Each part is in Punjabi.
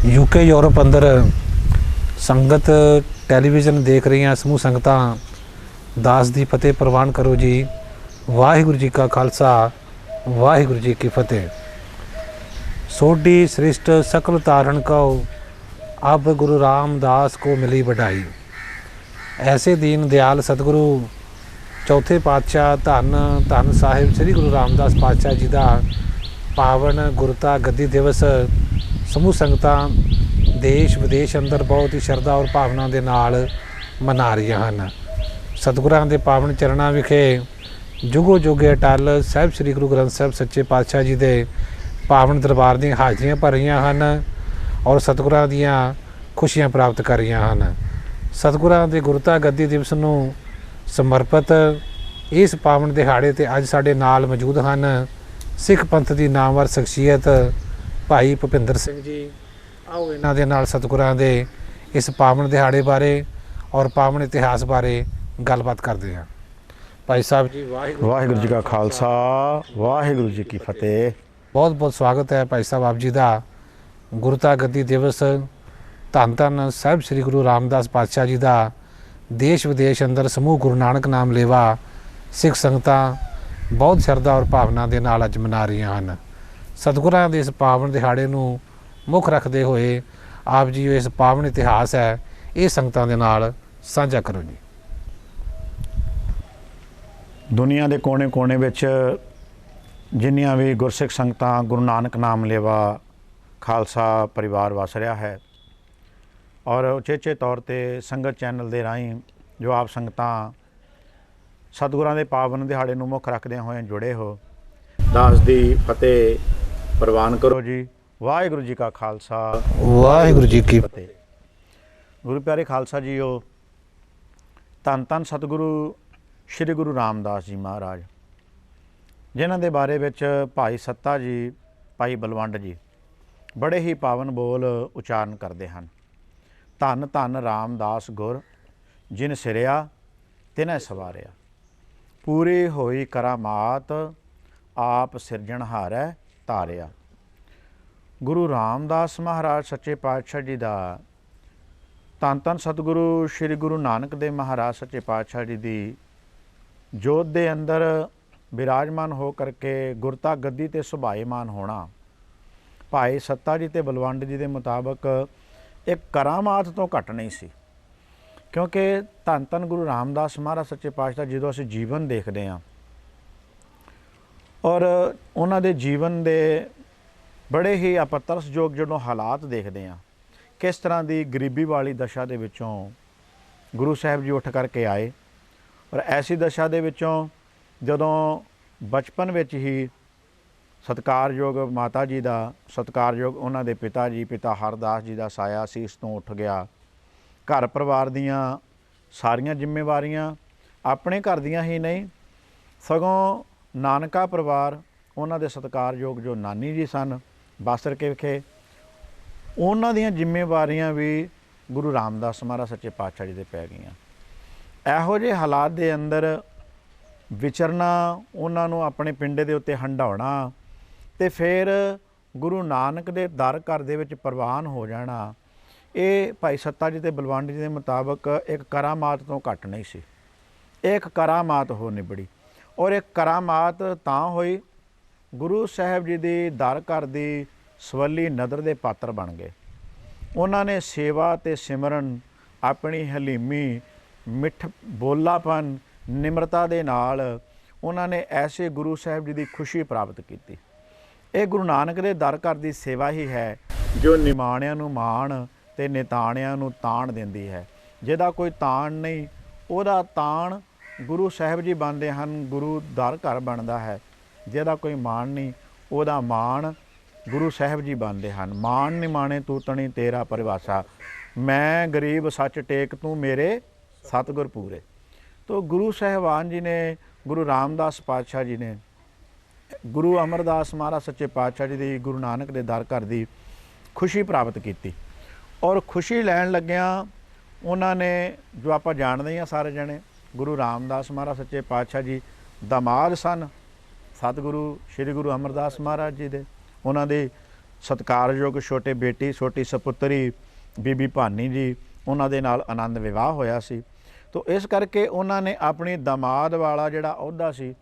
यूके यूरोप अंदर संगत टैलीविज़न देख रही समूह संगतां दास दी फतेह प्रवान करो जी। वाहिगुरू जी का खालसा वाहिगुरू जी की फतेह। सोडी श्रेष्ठ सकल तारण को अब गुरु रामदास को मिली बढ़ाई। ऐसे दीन दयाल सतगुरु चौथे पातशाह धन धन साहिब श्री गुरु रामदास पातशाह जी का पावन गुरता गद्दी दिवस समूह संगतां देश विदेश अंदर बहुत ही शरधा और भावना के नाल मना रही हैं। सतगुरां दे पावन चरणों विखे जुगो जुगे अटल साहिब श्री गुरु ग्रंथ साहिब सच्चे पातशाह जी के पावन दरबार दी हाजरियां भर रही हैं और सतगुरां दियां खुशियां प्राप्त कर रही हैं। सतगुरां दे गुरता गद्दी दिवस नूं समर्पित इस पावन दिहाड़े ते अज साडे नाल मौजूद हैं सिख पंथ की नामवर शख्सियत भाई भुपिंदर सिंह जी। आओ इन्हां दे नाल सतगुरां दे इस पावन दिहाड़े बारे और पावन इतिहास बारे गलबात करते हैं। भाई साहब जी वाहिगुरू जी का खालसा वाहिगुरू जी की फतेह। बहुत बहुत स्वागत है भाई साहब आप जी का। गुरता गद्दी दिवस धन धन साहिब श्री गुरु रामदास पातशाह जी का देश विदेश अंदर समूह गुरु नानक नाम लेवा सिख संगतां बहुत श्रद्धा और भावना के नाल अज मना रही हैं। सतगुरां दे इस पावन दिहाड़े नूं मुख रखते हुए आप जी इस पावन इतिहास है ये संगतां दे नाल साझा करो जी। दुनिया के कोने कोने विच जिन्नियां भी गुरसिख संगतां गुरु नानक नाम लेवा खालसा परिवार वस रहा है और उचेचे तौर पर संगत चैनल के राहीं जो आप संगतां सतगुरां दे पावन दिहाड़े नूं मुख रखदे होए जुड़े हो, दास दी फतेह प्रवान करो जी। वाहिगुरू जी का खालसा वाहिगुरू जी की फतेह। गुरु प्यारे खालसा जीओ, धन धन सतगुरु श्री गुरु रामदास जी महाराज जिन्हां दे बारे विच भाई सत्ता जी भाई बलवंड जी बड़े ही पावन बोल उचारण करते हैं। धन धन रामदास गुर जिन सिरिया तिन्हें सवारिया, पूरी होई करामात आप सिरजणहारै तारिया। गुरु रामदास महाराज सच्चे पातशाह जी का धन धन सतगुरु श्री गुरु नानक देव महाराज सच्चे पातशाह जी की जोत दे अंदर विराजमान हो करके गुरता गद्दी ते सुभाईमान होना भाई सत्ता जी ते बलवंड जी के मुताबक एक करामात तो घट नहीं सी, क्योंकि धन धन गुरु रामदास महाराज सच्चे पातशाह जो असीं जीवन देखते हैं और उन्हां दे जीवन दे बड़े ही आप तरसयोग जो हालात देखते हैं, किस तरह की गरीबी वाली दशा दे विचों गुरु साहब जी उठ करके आए और ऐसी दशा दे विचों जदों बचपन विच ही सत्कारयोग माता जी का सत्कारयोग उन्हां दे पिता जी पिता हरदास जी का साया सीस तो उठ गया। घर परिवार दियां सारियां जिम्मेवारियां अपने घर दियां ही नहीं सगों नानका परिवार उन्हां दे सत्कारयोग जो नानी जी सन बासर के विखे उन्हां दियां जिम्मेवारियां भी गुरु रामदास महाराज सच्चे पातशाह जी दे पै गईयां। इहो जिहे हालात दे अंदर विचरना उन्हां नूं अपने पिंडे दे उत्ते हंडाउणा ते फिर गुरु नानक दे दर घर दे विच प्रवान हो जाना, ये भाई सत्ता जी ते बलवंड जी के मुताबक एक करामात तो घट नहीं सी। एक करामात हो निबड़ी और एक करामात तां होई गुरु साहब जी दी दर घर दी सवली नदर दे पात्र बन गए। उन्होंने सेवा ते सिमरन अपनी हलीमी मिठ बोलापन निमरता दे नाल उन्होंने ऐसे गुरु साहब जी की खुशी प्राप्त की। ये गुरु नानक दे दर घर की सेवा ही है जो निमाणियां नूं माण ते निताणियां नूं ताण दिंदी है। जिहदा कोई ताण नहीं उहदा ताण गुरु साहब जी बनते हैं, गुरु दर घर बनता है। जिहदा कोई माण नहीं उहदा माण गुरु साहब जी बनते हैं। माण निमाणे तू तणी तेरा परिभाषा, मैं गरीब सच टेक तू मेरे सतगुर पूरे। तो गुरु साहिबान जी ने गुरु रामदास पातशाह जी ने गुरु अमरदास महाराज सच्चे पातशाह जी की गुरु नानक के दर घर की खुशी प्राप्त की और खुशी लैन लग्या उन्होंने जो आप जानते हैं सारे जने गुरु रामदास महाराज सच्चे पातशाह जी दामाद सन सतगुरु श्री गुरु अमरदास महाराज जी दे। उन्हों दे ਸਤਿਕਾਰਯੋਗ ਛੋਟੇ ਬੇਟੀ ਛੋਟੀ ਸਪੁੱਤਰੀ ਬੀਬੀ ਭਾਨੀ ਜੀ, ਉਹਨਾਂ ਦੇ ਨਾਲ ਆਨੰਦ ਵਿਵਾਹ ਹੋਇਆ ਸੀ। ਤੋ ਇਸ ਕਰਕੇ ਉਹਨਾਂ ਨੇ ਆਪਣੀ ਦਮਾਦ ਵਾਲਾ ਜਿਹੜਾ ਅਹੁਦਾ ਸੀ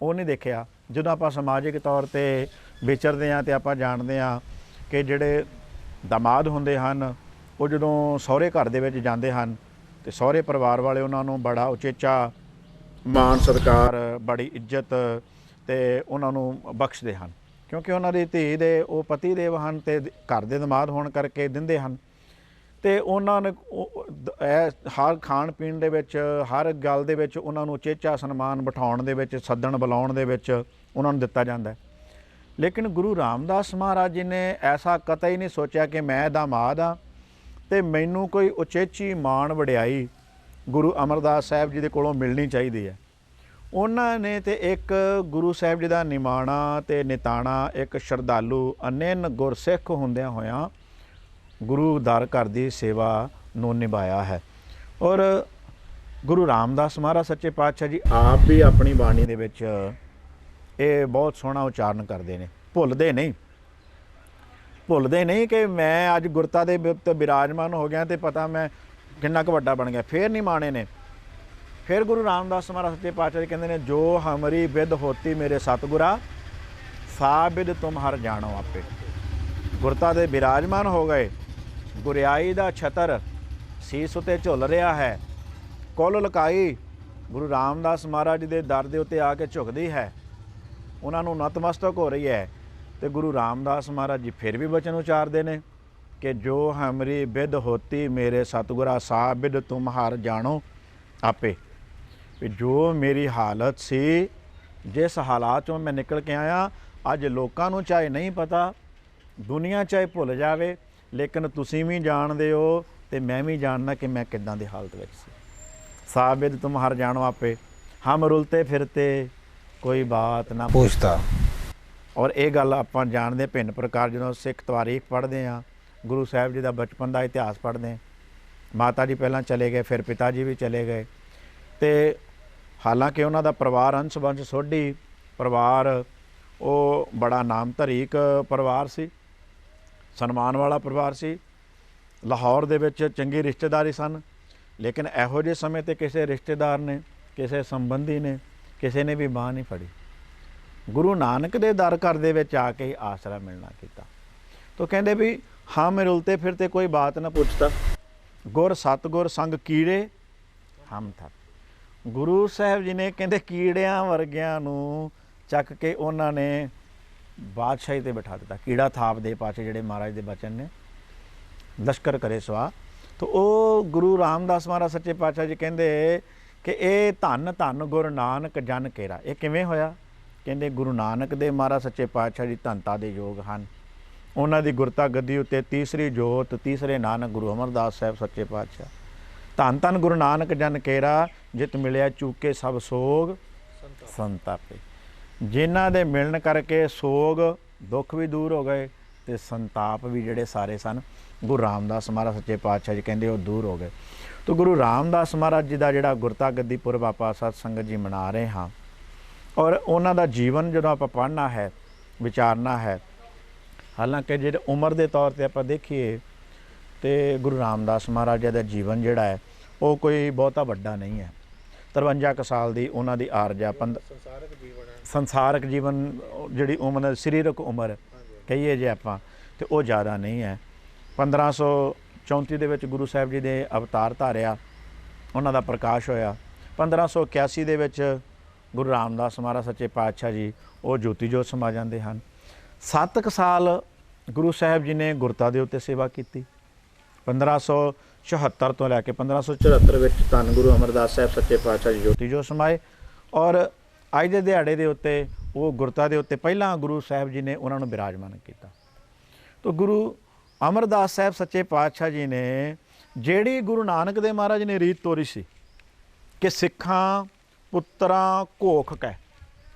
ਉਹ ਨਹੀਂ ਦੇਖਿਆ। ਜਦੋਂ ਆਪਾਂ ਸਮਾਜਿਕ ਤੌਰ 'ਤੇ ਵਿਚਰਦੇ ਹਾਂ ਤਾਂ ਆਪਾਂ ਜਾਣਦੇ ਹਾਂ ਕਿ ਜਿਹੜੇ ਦਮਾਦ ਹੁੰਦੇ ਹਨ ਉਹ ਜਦੋਂ ਸਹੁਰੇ ਘਰ ਦੇ ਵਿੱਚ ਜਾਂਦੇ ਹਨ ਤੇ ਸਹੁਰੇ ਪਰਿਵਾਰ ਵਾਲੇ ਉਹਨਾਂ ਨੂੰ ਬੜਾ ਉਚੇਚਾ ਮਾਣ ਸਤਿਕਾਰ, ਬੜੀ ਇੱਜ਼ਤ ਤੇ ਉਹਨਾਂ ਨੂੰ ਬਖਸ਼ਦੇ ਹਨ, ਕਿਉਂਕਿ ਉਹਨਾਂ ਦੀ ਧੀ ਦੇ ਉਹ ਪਤੀ ਦੇਵ ਹਨ ਤੇ ਘਰ ਦੇ ਦਮਾਦ ਹੋਣ ਕਰਕੇ ਦਿੰਦੇ ਹਨ। ਤੇ ਉਹਨਾਂ ਨੇ ਹਰ ਖਾਣ ਪੀਣ ਦੇ ਵਿੱਚ, ਹਰ ਗੱਲ ਦੇ ਵਿੱਚ ਉਹਨਾਂ ਨੂੰ ਉਚੇਚਾ ਸਨਮਾਨ ਬਿਠਾਉਣ ਦੇ ਵਿੱਚ, ਸੱਦਣ ਬੁਲਾਉਣ ਦੇ ਵਿੱਚ ਉਹਨਾਂ ਨੂੰ ਦਿੱਤਾ ਜਾਂਦਾ। ਲੇਕਿਨ ਗੁਰੂ ਰਾਮਦਾਸ ਮਹਾਰਾਜ ਜੀ ਨੇ ਐਸਾ ਕਤਈ ਨਹੀਂ ਸੋਚਿਆ ਕਿ ਮੈਂ ਦਮਾਦ ਹਾਂ ਤੇ ਮੈਨੂੰ ਕੋਈ ਉਚੇਚੀ ਮਾਣ ਵਡਿਆਈ ਗੁਰੂ ਅਮਰਦਾਸ ਸਾਹਿਬ ਜੀ ਦੇ ਕੋਲੋਂ ਮਿਲਣੀ ਚਾਹੀਦੀ ਹੈ। ਉਹਨਾਂ ਨੇ ਤੇ ਇੱਕ ਗੁਰੂ ਸਾਹਿਬ ਜੀ ਦਾ ਨਿਮਾਣਾ ਤੇ ਨਿਤਾਣਾ, ਇੱਕ ਸ਼ਰਧਾਲੂ ਅਨੇਨ ਗੁਰਸਿੱਖ ਹੁੰਦਿਆਂ ਹੋਇਆਂ ਗੁਰੂ ਦਰ ਘਰ ਦੀ ਸੇਵਾ ਨੂੰ ਨਿਭਾਇਆ ਹੈ। ਔਰ ਗੁਰੂ ਰਾਮਦਾਸ ਮਹਾਰਾਜ ਸੱਚੇ ਪਾਤਸ਼ਾਹ ਜੀ ਆਪ ਵੀ ਆਪਣੀ ਬਾਣੀ ਦੇ ਵਿੱਚ ਇਹ ਬਹੁਤ ਸੋਹਣਾ ਉਚਾਰਨ ਕਰਦੇ ਨੇ, ਭੁੱਲਦੇ ਨਹੀਂ ਕਿ ਮੈਂ ਅੱਜ ਗੁਰਤਾ ਦੇ ਉੱਤੇ ਬਿਰਾਜਮਾਨ ਹੋ ਗਿਆ ਤੇ ਪਤਾ ਮੈਂ ਕਿੰਨਾ ਕੁ ਵੱਡਾ ਬਣ ਗਿਆ। ਫੇਰ ਨਹੀਂ ਮਾਣੇ ਨੇ। ਫਿਰ ਗੁਰੂ ਰਾਮਦਾਸ ਮਹਾਰਾਜ ਸੱਚੇ ਪਾਤਸ਼ਾਹ ਜੀ ਕਹਿੰਦੇ ਨੇ, ਜੋ ਹਮਰੀ ਬਿਦ ਹੋਤੀ ਮੇਰੇ ਸਤਿਗੁਰਾ, ਸਾ ਬਿਦ ਤੁਮ ਹਰ ਜਾਣੋ ਆਪੇ। ਗੁਰਤਾ ਦੇ ਬਿਰਾਜਮਾਨ ਹੋ ਗਏ, ਗੁਰਿਆਈ ਦਾ ਛਤਰ ਸੀਸ ਉੱਤੇ ਝੁੱਲ ਰਿਹਾ ਹੈ, ਕੁੱਲ ਲੁਕਾਈ ਗੁਰੂ ਰਾਮਦਾਸ ਮਹਾਰਾਜ ਜੀ ਦੇ ਦਰ ਦੇ ਉੱਤੇ ਆ ਕੇ ਝੁਕਦੀ ਹੈ, ਉਹਨਾਂ ਨੂੰ ਨਤਮਸਤਕ ਹੋ ਰਹੀ ਹੈ। ਤੇ ਗੁਰੂ ਰਾਮਦਾਸ ਮਹਾਰਾਜ ਜੀ ਫਿਰ ਵੀ ਬਚਨ ਉਚਾਰਦੇ ਨੇ ਕਿ ਜੋ ਹਮਰੀ ਬਿਦ ਹੋਤੀ ਮੇਰੇ ਸਤਿਗੁਰਾ, ਸਾ ਬਿਦ ਤੁਮ ਹਰ ਜਾਣੋ ਆਪੇ। ਵੀ ਜੋ ਮੇਰੀ ਹਾਲਤ ਸੀ, ਜਿਸ ਹਾਲਾਤ 'ਚੋਂ ਮੈਂ ਨਿਕਲ ਕੇ ਆਇਆ, ਅੱਜ ਲੋਕਾਂ ਨੂੰ ਚਾਹੇ ਨਹੀਂ ਪਤਾ, ਦੁਨੀਆ ਚਾਹੇ ਭੁੱਲ ਜਾਵੇ, ਲੇਕਿਨ ਤੁਸੀਂ ਵੀ ਜਾਣਦੇ ਹੋ ਤੇ ਮੈਂ ਵੀ ਜਾਣਦਾ ਕਿ ਮੈਂ ਕਿੱਦਾਂ ਦੀ ਹਾਲਤ ਵਿੱਚ ਸੀ। ਸਾ ਬਿਦ ਤੁਮ ਹਰ ਜਾਣੋ ਆਪੇ, ਹਮ ਰੁਲਤੇ ਫਿਰਤੇ ਕੋਈ ਬਾਤ ਨਾ ਪੁੱਛਦਾ। ਔਰ ਇਹ ਗੱਲ ਆਪਾਂ ਜਾਣਦੇ ਭਿੰਨ ਪ੍ਰਕਾਰ, ਜਦੋਂ ਸਿੱਖ ਤਾਰੀਖ ਪੜ੍ਹਦੇ ਹਾਂ, ਗੁਰੂ ਸਾਹਿਬ ਜੀ ਦਾ ਬਚਪਨ ਦਾ ਇਤਿਹਾਸ ਪੜ੍ਹਦੇ ਹਾਂ। ਮਾਤਾ ਜੀ ਪਹਿਲਾਂ ਚਲੇ ਗਏ, ਫਿਰ ਪਿਤਾ ਜੀ ਵੀ ਚਲੇ ਗਏ। ਤੇ ਹਾਲਾਂਕਿ ਉਹਨਾਂ ਦਾ ਪਰਿਵਾਰ ਅੰਸ਼ ਬੰਸ਼ ਸੋਢੀ ਪਰਿਵਾਰ, ਉਹ ਬੜਾ ਨਾਮਧਾਰੀਕ ਪਰਿਵਾਰ ਸੀ, ਸਨਮਾਨ ਵਾਲਾ ਪਰਿਵਾਰ ਸੀ। ਲਾਹੌਰ ਦੇ ਵਿੱਚ ਚੰਗੀ ਰਿਸ਼ਤੇਦਾਰੀ ਸਨ, ਲੇਕਿਨ ਇਹੋ ਜਿਹੇ ਸਮੇਂ 'ਤੇ ਕਿਸੇ ਰਿਸ਼ਤੇਦਾਰ ਨੇ, ਕਿਸੇ ਸੰਬੰਧੀ ਨੇ, ਕਿਸੇ ਨੇ ਵੀ ਬਾਂਹ ਨਹੀਂ ਫੜੀ। ਗੁਰੂ ਨਾਨਕ ਦੇ ਦਰ ਘਰ ਦੇ ਵਿੱਚ ਆ ਕੇ ਹੀ ਆਸਰਾ ਮਿਲਣਾ ਕੀਤਾ। ਤੋ ਕਹਿੰਦੇ ਵੀ ਹਮ ਰੁਲਤੇ ਫਿਰਤੇ ਕੋਈ ਬਾਤ ਨਾ ਪੁੱਛਦਾ, ਗੁਰ ਸਤਿਗੁਰ ਸੰਗ ਕੀੜੇ ਹਮ ਥਾ। ਗੁਰੂ ਸਾਹਿਬ ਜੀ ਨੇ ਕਹਿੰਦੇ ਕੀੜਿਆਂ ਵਰਗਿਆਂ ਨੂੰ ਚੱਕ ਕੇ ਉਹਨਾਂ ਨੇ ਬਾਦਸ਼ਾਹੀ 'ਤੇ ਬਿਠਾ ਦਿੱਤਾ। ਕੀੜਾ ਥਾਪ ਦੇ ਪਾਛੇ ਜਿਹੜੇ ਮਹਾਰਾਜ ਦੇ ਬਚਨ ਨੇ, ਲਸ਼ਕਰ ਕਰੇ ਸਵਾ। ਤੋ ਉਹ ਗੁਰੂ ਰਾਮਦਾਸ ਮਹਾਰਾਜ ਸੱਚੇ ਪਾਤਸ਼ਾਹ ਜੀ ਕਹਿੰਦੇ ਕਿ ਇਹ ਧੰਨ ਧੰਨ ਗੁਰੂ ਨਾਨਕ ਜਨ ਕੇਰਾ। ਇਹ ਕਿਵੇਂ ਹੋਇਆ? ਕਹਿੰਦੇ ਗੁਰੂ ਨਾਨਕ ਦੇ ਮਹਾਰਾਜ ਸੱਚੇ ਪਾਤਸ਼ਾਹ ਜੀ ਧੰਨਤਾ ਦੇ ਯੋਗ ਹਨ। ਉਹਨਾਂ ਦੀ ਗੁਰਤਾ ਗੱਦੀ ਉੱਤੇ ਤੀਸਰੀ ਜੋਤ, ਤੀਸਰੇ ਨਾਨਕ ਗੁਰੂ ਅਮਰਦਾਸ ਸਾਹਿਬ ਸੱਚੇ ਪਾਤਸ਼ਾਹ। ਧੰਨ ਧੰਨ ਗੁਰੂ ਨਾਨਕ ਜਨ ਕੇਰਾ, ਜਿਤ ਮਿਲਿਆ ਚੂਕੇ ਸਭ ਸੋਗ ਸੰਤਾਪੇ। ਜਿਨ੍ਹਾਂ ਦੇ ਮਿਲਣ ਕਰਕੇ ਸੋਗ ਦੁੱਖ ਵੀ ਦੂਰ ਹੋ ਗਏ ਤੇ ਸੰਤਾਪ ਵੀ ਜਿਹੜੇ ਸਾਰੇ ਸਨ, ਗੁਰੂ ਰਾਮਦਾਸ ਮਹਾਰਾਜ ਸੱਚੇ ਪਾਤਸ਼ਾਹ ਜੀ ਕਹਿੰਦੇ ਉਹ ਦੂਰ ਹੋ ਗਏ। ਤਾਂ ਗੁਰੂ ਰਾਮਦਾਸ ਮਹਾਰਾਜ ਜੀ ਦਾ ਜਿਹੜਾ ਗੁਰਤਾ ਗੱਦੀ ਪੁਰਬ ਆਪਾਂ ਸਤ ਸੰਗਤ ਜੀ ਮਨਾ ਰਹੇ ਹਾਂ, ਔਰ ਉਹਨਾਂ ਦਾ ਜੀਵਨ ਜਦੋਂ ਆਪਾਂ ਪੜ੍ਹਨਾ ਹੈ, ਵਿਚਾਰਨਾ ਹੈ। ਹਾਲਾਂਕਿ ਜਿਹੜੇ ਉਮਰ ਦੇ ਤੌਰ 'ਤੇ ਆਪਾਂ ਦੇਖੀਏ ਤੇ ਗੁਰੂ ਰਾਮਦਾਸ ਮਹਾਰਾਜ ਜੀ ਦਾ ਜੀਵਨ ਜਿਹੜਾ ਹੈ ਉਹ ਕੋਈ ਬਹੁਤਾ ਵੱਡਾ ਨਹੀਂ ਹੈ। 53 ਕੁ ਸਾਲ ਦੀ ਉਹਨਾਂ ਦੀ ਆਰਜਾ, ਸੰਸਾਰਕ ਜੀਵਨ ਜਿਹੜੀ ਉਮਰ, ਸਰੀਰਕ ਉਮਰ ਕਹੀਏ ਜੇ ਆਪਾਂ, ਤੇ ਉਹ ਜ਼ਿਆਦਾ ਨਹੀਂ ਹੈ। 1534 ਦੇ ਵਿੱਚ ਗੁਰੂ ਸਾਹਿਬ ਜੀ ਨੇ ਅਵਤਾਰ ਧਾਰਿਆ, ਉਹਨਾਂ ਦਾ ਪ੍ਰਕਾਸ਼ ਹੋਇਆ। 1581 ਦੇ ਵਿੱਚ ਗੁਰੂ ਰਾਮਦਾਸ ਮਹਾਰਾਜ ਸੱਚੇ ਪਾਤਸ਼ਾਹ ਜੀ ਉਹ ਜੋਤੀ ਜੋਤ ਸਮਾ ਜਾਂਦੇ ਹਨ। 7 ਕੁ ਸਾਲ ਗੁਰੂ ਸਾਹਿਬ ਜੀ ਨੇ ਗੁਰਤਾ ਦੇ ਉੱਤੇ ਸੇਵਾ ਕੀਤੀ। 1574 ਤੋਂ ਲੈ ਕੇ 1574 ਵਿੱਚ ਧੰਨ ਗੁਰੂ ਅਮਰਦਾਸ ਸਾਹਿਬ ਸੱਚੇ ਪਾਤਸ਼ਾਹ ਜੀ ਜੋਤੀ ਜੋਤ ਸਮਾਏ। ਔਰ ਅੱਜ ਦੇ ਦਿਹਾੜੇ ਦੇ ਉੱਤੇ ਉਹ ਗੁਰਤਾ ਦੇ ਉੱਤੇ ਪਹਿਲਾਂ ਗੁਰੂ ਸਾਹਿਬ ਜੀ ਨੇ ਉਹਨਾਂ ਨੂੰ ਬਿਰਾਜਮਾਨ ਕੀਤਾ। ਤਾਂ ਗੁਰੂ ਅਮਰਦਾਸ ਸਾਹਿਬ ਸੱਚੇ ਪਾਤਸ਼ਾਹ ਜੀ ਨੇ ਜਿਹੜੀ ਗੁਰੂ ਨਾਨਕ ਦੇਵ ਮਹਾਰਾਜ ਨੇ ਰੀਤ ਤੋਰੀ ਸੀ ਕਿ ਸਿੱਖਾਂ ਪੁੱਤਰਾਂ ਘੋਖ ਕੈ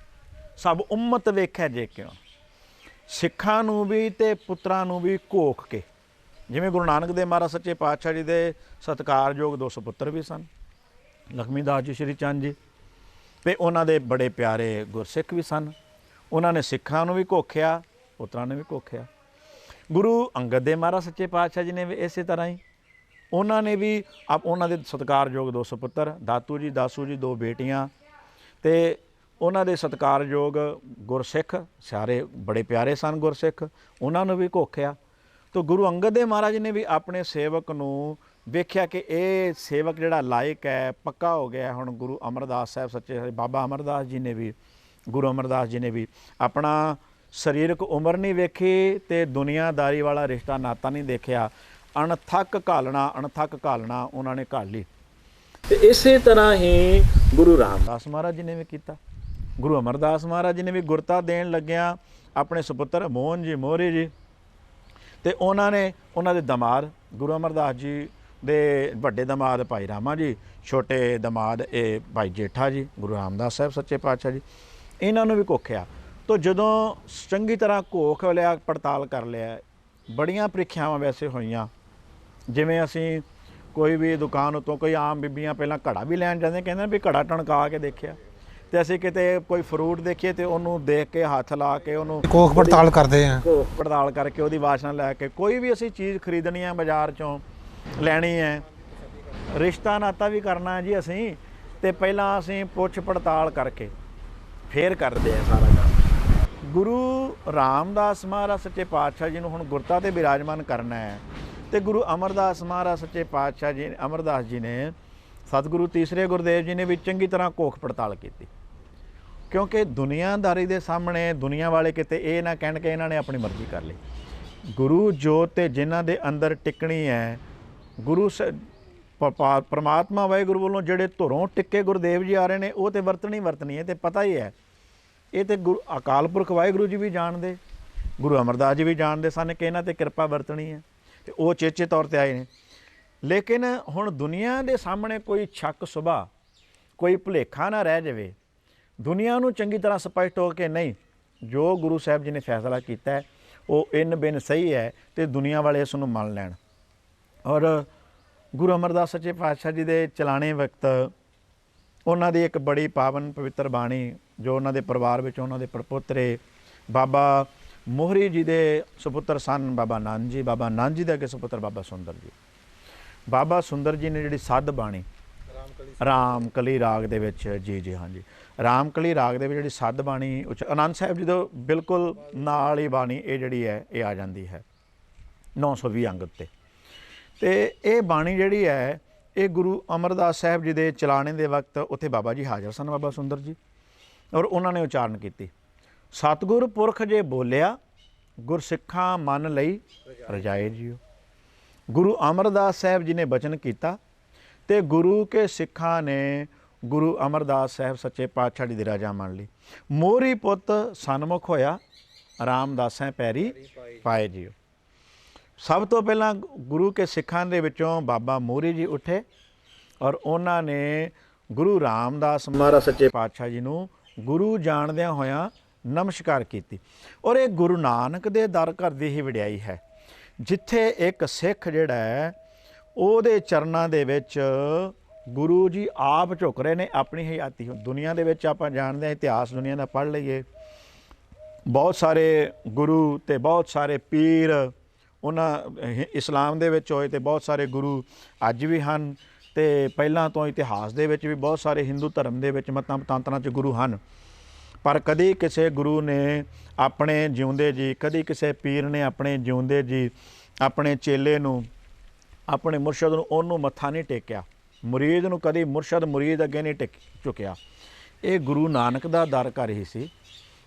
ਸਭ ਉਮਤ ਵੇਖੈ ਜੇ ਕਿਉਂ, ਸਿੱਖਾਂ ਨੂੰ ਵੀ ਤੇ ਪੁੱਤਰਾਂ ਨੂੰ ਵੀ ਘੋਖ ਕੇ, ਜਿਵੇਂ ਗੁਰੂ ਨਾਨਕ ਦੇਵ ਮਹਾਰਾਜ ਸੱਚੇ ਪਾਤਸ਼ਾਹ ਜੀ ਦੇ ਸਤਿਕਾਰਯੋਗ 2 ਸੁਪੁੱਤਰ ਵੀ ਸਨ, ਲਖਮੀ ਦਾਸ ਜੀ, ਸ਼੍ਰੀ ਚੰਦ ਜੀ, ਤੇ ਉਹਨਾਂ ਦੇ ਬੜੇ ਪਿਆਰੇ ਗੁਰਸਿੱਖ ਵੀ ਸਨ। ਉਹਨਾਂ ਨੇ ਸਿੱਖਾਂ ਨੂੰ ਵੀ ਘੋਖਿਆ, ਪੁੱਤਰਾਂ ਨੇ ਵੀ ਘੋਖਿਆ। ਗੁਰੂ ਅੰਗਦ ਦੇਵ ਮਹਾਰਾਜ ਸੱਚੇ ਪਾਤਸ਼ਾਹ ਜੀ ਨੇ ਵੀ ਇਸੇ ਤਰ੍ਹਾਂ ਹੀ, ਉਹਨਾਂ ਨੇ ਵੀ ਉਹਨਾਂ ਦੇ ਸਤਿਕਾਰਯੋਗ 2 ਸੁਪੁੱਤਰ, ਦਾਤੂ ਜੀ, ਦਾਸੂ ਜੀ, 2 ਬੇਟੀਆਂ, ਤੇ ਉਹਨਾਂ ਦੇ ਸਤਿਕਾਰਯੋਗ ਗੁਰਸਿੱਖ, ਸਾਰੇ ਬੜੇ ਪਿਆਰੇ ਸਨ ਗੁਰਸਿੱਖ, ਉਹਨਾਂ ਨੂੰ ਵੀ ਘੋਖਿਆ। ਤਾਂ ਗੁਰੂ ਅੰਗਦ ਦੇਵ ਮਹਾਰਾਜ ਨੇ ਵੀ ਆਪਣੇ ਸੇਵਕ ਨੂੰ ਵੇਖਿਆ ਕਿ ਇਹ ਸੇਵਕ ਜਿਹੜਾ ਲਾਇਕ ਹੈ, ਪੱਕਾ ਹੋ ਗਿਆ। ਹੁਣ ਗੁਰੂ ਅਮਰਦਾਸ ਸਾਹਿਬ ਸੱਚੇ ਬਾਬਾ ਅਮਰਦਾਸ ਜੀ ਨੇ ਵੀ, ਗੁਰੂ ਅਮਰਦਾਸ ਜੀ ਨੇ ਵੀ ਆਪਣਾ ਸਰੀਰਕ ਉਮਰ ਨਹੀਂ ਵੇਖੀ ਤੇ ਦੁਨੀਆਦਾਰੀ ਵਾਲਾ ਰਿਸ਼ਤਾ ਨਾਤਾ ਨਹੀਂ ਦੇਖਿਆ, ਅਣਥੱਕ ਘਾਲਣਾ ਉਹਨਾਂ ਨੇ ਘਾਲ ਲਈ। ਤੇ ਇਸੇ ਤਰ੍ਹਾਂ ਹੀ ਗੁਰੂ ਰਾਮਦਾਸ ਮਹਾਰਾਜ ਜੀ ਨੇ ਵੀ ਕੀਤਾ। ਗੁਰੂ ਅਮਰਦਾਸ ਮਹਾਰਾਜ ਜੀ ਨੇ ਵੀ ਗੁਰਤਾ ਦੇਣ ਲੱਗਿਆ ਆਪਣੇ ਸੁਪੁੱਤਰ ਮੋਹਨ ਜੀ, ਮੋਹਰੀ ਜੀ, ਤੇ ਉਹਨਾਂ ਨੇ ਉਹਨਾਂ ਦੇ ਦਮਾਦ ਗੁਰੂ ਅਮਰਦਾਸ ਜੀ ਦੇ ਵੱਡੇ ਦਮਾਦ ਭਾਈ ਰਾਮਾ ਜੀ, ਛੋਟੇ ਦਮਾਦ ਇਹ ਭਾਈ ਜੇਠਾ ਜੀ, ਗੁਰੂ ਰਾਮਦਾਸ ਸਾਹਿਬ ਸੱਚੇ ਪਾਤਸ਼ਾਹ ਜੀ, ਇਹਨਾਂ ਨੂੰ ਵੀ ਘੋਖਿਆ। ਤਾਂ ਜਦੋਂ ਚੰਗੀ ਤਰ੍ਹਾਂ ਘੋਖ ਲਿਆ, ਪੜਤਾਲ ਕਰ ਲਿਆ, ਬੜੀਆਂ ਪ੍ਰੀਖਿਆਵਾਂ ਵੈਸੇ ਹੋਈਆਂ। ਜਿਵੇਂ ਅਸੀਂ ਕੋਈ ਵੀ ਦੁਕਾਨ ਉੱਤੋਂ, ਕੋਈ ਆਮ ਬੀਬੀਆਂ ਪਹਿਲਾਂ ਘੜਾ ਵੀ ਲੈਣ ਜਾਂਦੇ, ਕਹਿੰਦੇ ਵੀ ਘੜਾ ਟਣਕਾ ਕੇ ਦੇਖਿਆ, ਤੇ ਅਸੀਂ ਕਿਤੇ ਕੋਈ ਫਰੂਟ ਦੇਖੀਏ ਤੇ ਉਹਨੂੰ ਦੇਖ ਕੇ ਹੱਥ ਲਾ ਕੇ ਉਹਨੂੰ ਕੋਖ ਪੜਤਾਲ ਕਰਦੇ ਆ, ਕੋਖ ਪੜਤਾਲ ਕਰਕੇ ਉਹਦੀ ਵਾਸ਼ਨਾ ਲੈ ਕੇ ਕੋਈ ਵੀ ਅਸੀਂ ਚੀਜ਼ ਖਰੀਦਣੀ ਹੈ, ਬਾਜ਼ਾਰ ਚੋਂ ਲੈਣੀ ਹੈ, ਰਿਸ਼ਤਾ ਨਾਤਾ ਵੀ ਕਰਨਾ ਜੀ ਅਸੀਂ, ਤੇ ਪਹਿਲਾਂ ਅਸੀਂ ਪੁੱਛ ਪੜਤਾਲ ਕਰਕੇ ਫੇਰ ਕਰਦੇ ਆ ਸਾਰਾ ਕੰਮ। ਗੁਰੂ ਰਾਮਦਾਸ ਮਹਾਰਾਜ ਸੱਚੇ ਪਾਤਸ਼ਾਹ ਜੀ ਨੂੰ ਹੁਣ ਗੁਰਤਾ ਤੇ ਬਿਰਾਜਮਾਨ ਕਰਨਾ ਹੈ, ਤੇ ਗੁਰੂ ਅਮਰਦਾਸ ਮਹਾਰਾਜ ਸੱਚੇ ਪਾਤਸ਼ਾਹ ਜੀ ਅਮਰਦਾਸ ਜੀ ਨੇ, ਸਤਿਗੁਰੂ ਤੀਸਰੇ ਗੁਰਦੇਵ ਜੀ ਨੇ ਵੀ ਚੰਗੀ ਤਰ੍ਹਾਂ ਘੋਖ ਪੜਤਾਲ ਕੀਤੀ। ਕਿਉਂਕਿ ਦੁਨੀਆਦਾਰੀ ਦੇ ਸਾਹਮਣੇ ਦੁਨੀਆ ਵਾਲੇ ਕਿਤੇ ਇਹ ਨਾ ਕਹਿਣ ਕਿ ਇਹਨਾਂ ਨੇ ਆਪਣੀ ਮਰਜ਼ੀ ਕਰ ਲਈ। ਗੁਰੂ ਜੋਤ ਤੇ ਜਿਨ੍ਹਾਂ ਦੇ ਅੰਦਰ ਟਿਕਣੀ ਹੈ, ਗੁਰੂ ਪਰਮਾਤਮਾ ਵਾਹਿਗੁਰੂ ਵੱਲੋਂ ਜਿਹੜੇ ਧੁਰੋਂ ਟਿੱਕੇ ਗੁਰਦੇਵ ਜੀ ਆ ਰਹੇ ਨੇ, ਉਹ ਤੇ ਵਰਤਣੀ ਹੈ, ਤੇ ਪਤਾ ਹੀ ਹੈ। ਇਹ ਤੇ ਗੁਰੂ ਅਕਾਲ ਪੁਰਖ ਵਾਹਿਗੁਰੂ ਜੀ ਵੀ ਜਾਣਦੇ, ਗੁਰੂ ਅਮਰਦਾਸ ਜੀ ਵੀ ਜਾਣਦੇ ਸਨ ਕਿ ਇਹਨਾਂ ਤੇ ਕਿਰਪਾ ਵਰਤਣੀ ਹੈ, ਤੇ ਉਹ ਚੇਚੇ ਤੌਰ ਤੇ ਆਏ ਨੇ। ਲੇਕਿਨ ਹੁਣ ਦੁਨੀਆ ਦੇ ਸਾਹਮਣੇ ਕੋਈ ਸ਼ੱਕ ਸੁਭਾ, ਕੋਈ ਭੁਲੇਖਾ ਨਾ ਰਹਿ ਜਾਵੇ, ਦੁਨੀਆ ਨੂੰ ਚੰਗੀ ਤਰ੍ਹਾਂ ਸਪਸ਼ਟ ਹੋ ਕੇ ਨਹੀਂ, ਜੋ ਗੁਰੂ ਸਾਹਿਬ ਜੀ ਨੇ ਫੈਸਲਾ ਕੀਤਾ ਹੈ ਉਹ ਇਨ ਬਿਨ ਸਹੀ ਹੈ, ਤੇ ਦੁਨੀਆ ਵਾਲੇ ਇਸ ਨੂੰ ਮੰਨ ਲੈਣ। ਔਰ ਗੁਰੂ ਅਮਰਦਾਸ ਸੱਚੇ ਪਾਤਸ਼ਾਹ ਜੀ ਦੇ ਚਲਾਣੇ ਵਕਤ ਉਹਨਾਂ ਦੀ ਇੱਕ ਬੜੀ ਪਾਵਨ ਪਵਿੱਤਰ ਬਾਣੀ, ਜੋ ਉਹਨਾਂ ਦੇ ਪਰਿਵਾਰ ਵਿੱਚ ਉਹਨਾਂ ਦੇ ਪੜਪੋਤਰੇ ਬਾਬਾ ਮੋਹਰੀ ਜੀ ਦੇ ਸੁਪੁੱਤਰ ਸਨ, ਬਾਬਾ ਨੰਦ ਜੀ, ਬਾਬਾ ਨੰਦ ਜੀ ਦੇ ਅੱਗੇ ਸੁਪੁੱਤਰ ਬਾਬਾ ਸੁੰਦਰ ਜੀ। ਬਾਬਾ ਸੁੰਦਰ ਜੀ ਨੇ ਜਿਹੜੀ ਸੱਧ ਬਾਣੀ ਰਾਮਕਲੀ ਰਾਗ ਦੇ ਵਿੱਚ, ਜੀ ਹਾਂਜੀ, ਰਾਮਕਲੀ ਰਾਗ ਦੇ ਵਿੱਚ ਜਿਹੜੀ ਸੱਧ ਬਾਣੀ ਆਨੰਦ ਸਾਹਿਬ ਜੀ ਤੋਂ ਬਿਲਕੁਲ ਨਾਲ ਹੀ ਬਾਣੀ ਇਹ ਜਿਹੜੀ ਹੈ ਇਹ ਆ ਜਾਂਦੀ ਹੈ 920 ਅੰਗ ਉੱਤੇ। ਤੇ ਇਹ ਬਾਣੀ ਜਿਹੜੀ ਹੈ ਇਹ ਗੁਰੂ ਅਮਰਦਾਸ ਸਾਹਿਬ ਜੀ ਦੇ ਚਲਾਣੇ ਦੇ ਵਕਤ ਉੱਥੇ ਬਾਬਾ ਜੀ ਹਾਜ਼ਰ ਸਨ, ਬਾਬਾ ਸੁੰਦਰ ਜੀ, ਔਰ ਉਹਨਾਂ ਨੇ ਉਚਾਰਨ ਕੀਤੀ, ਸਤਿਗੁਰ ਪੁਰਖ ਜੇ ਬੋਲਿਆ, ਗੁਰਸਿੱਖਾਂ ਮੰਨ ਲਈ ਰਜਾਏ ਜੀਓ। ਗੁਰੂ ਅਮਰਦਾਸ ਸਾਹਿਬ ਜੀ ਨੇ ਬਚਨ ਕੀਤਾ, ਤੇ ਗੁਰੂ ਕੇ ਸਿੱਖਾਂ ਨੇ ਗੁਰੂ ਅਮਰਦਾਸ ਸਾਹਿਬ ਸੱਚੇ ਪਾਤਸ਼ਾਹ ਜੀ ਦੀ ਰਜਾ ਮੰਨ ਲਈ। ਮੋਹਰੀ ਪੁੱਤ ਸਨਮੁਖ ਹੋਇਆ, ਰਾਮਦਾਸਾਂ ਪੈਰੀ ਪਾਏ ਜੀਓ। ਸਭ ਤੋਂ ਪਹਿਲਾਂ ਗੁਰੂ ਕੇ ਸਿੱਖਾਂ ਦੇ ਵਿੱਚੋਂ ਬਾਬਾ ਮੋਹਰੀ ਜੀ ਉੱਠੇ, ਔਰ ਉਹਨਾਂ ਨੇ ਗੁਰੂ ਰਾਮਦਾਸ ਮਹਾਰਾਜ ਸੱਚੇ ਪਾਤਸ਼ਾਹ ਜੀ ਨੂੰ ਗੁਰੂ ਜਾਣਦਿਆਂ ਹੋਇਆਂ ਨਮਸਕਾਰ ਕੀਤੀ। ਔਰ ਇਹ ਗੁਰੂ ਨਾਨਕ ਦੇ ਦਰ ਘਰ ਦੀ ਹੀ ਵਡਿਆਈ ਹੈ, ਜਿੱਥੇ ਇੱਕ ਸਿੱਖ ਜਿਹੜਾ ਹੈ ਉਹਦੇ ਚਰਨਾਂ ਦੇ ਵਿੱਚ ਗੁਰੂ ਜੀ ਆਪ ਝੁਕ ਰਹੇ ਨੇ ਆਪਣੀ ਹਯਾਤੀ। ਦੁਨੀਆ ਦੇ ਵਿੱਚ ਆਪਾਂ ਜਾਣਦੇ ਹਾਂ, ਇਤਿਹਾਸ ਦੁਨੀਆ ਦਾ ਪੜ੍ਹ ਲਈਏ, ਬਹੁਤ ਸਾਰੇ ਗੁਰੂ ਤੇ ਬਹੁਤ ਸਾਰੇ ਪੀਰ ਉਹਨਾਂ ਇਸਲਾਮ ਦੇ ਵਿੱਚ ਹੋਏ, ਤੇ ਬਹੁਤ ਸਾਰੇ ਗੁਰੂ ਅੱਜ ਵੀ ਹਨ, ਤੇ ਪਹਿਲਾਂ ਤੋਂ ਇਤਿਹਾਸ ਦੇ ਵਿੱਚ ਵੀ ਬਹੁਤ ਸਾਰੇ ਹਿੰਦੂ ਧਰਮ ਦੇ ਵਿੱਚ ਮਤਾਂ ਪਤਾਂਤਰਾਂ 'ਚ ਗੁਰੂ ਹਨ। ਪਰ ਕਦੀ ਕਿਸੇ ਗੁਰੂ ਨੇ ਆਪਣੇ ਜਿਉਂਦੇ ਜੀ, ਕਦੀ ਕਿਸੇ ਪੀਰ ਨੇ ਆਪਣੇ ਜਿਉਂਦੇ ਜੀ ਆਪਣੇ ਚੇਲੇ ਨੂੰ, ਆਪਣੇ ਮੁਰਸ਼ਦ ਨੂੰ, ਉਹਨੂੰ ਮੱਥਾ ਨਹੀਂ ਟੇਕਿਆ। ਮੁਰੀਦ ਨੂੰ ਕਦੀ ਮੁਰਸ਼ਦ ਮੁਰੀਦ ਅੱਗੇ ਨਹੀਂ ਟਿਕ ਚੁੱਕਿਆ। ਇਹ ਗੁਰੂ ਨਾਨਕ ਦਾ ਦਰ ਘਰ ਹੀ ਸੀ,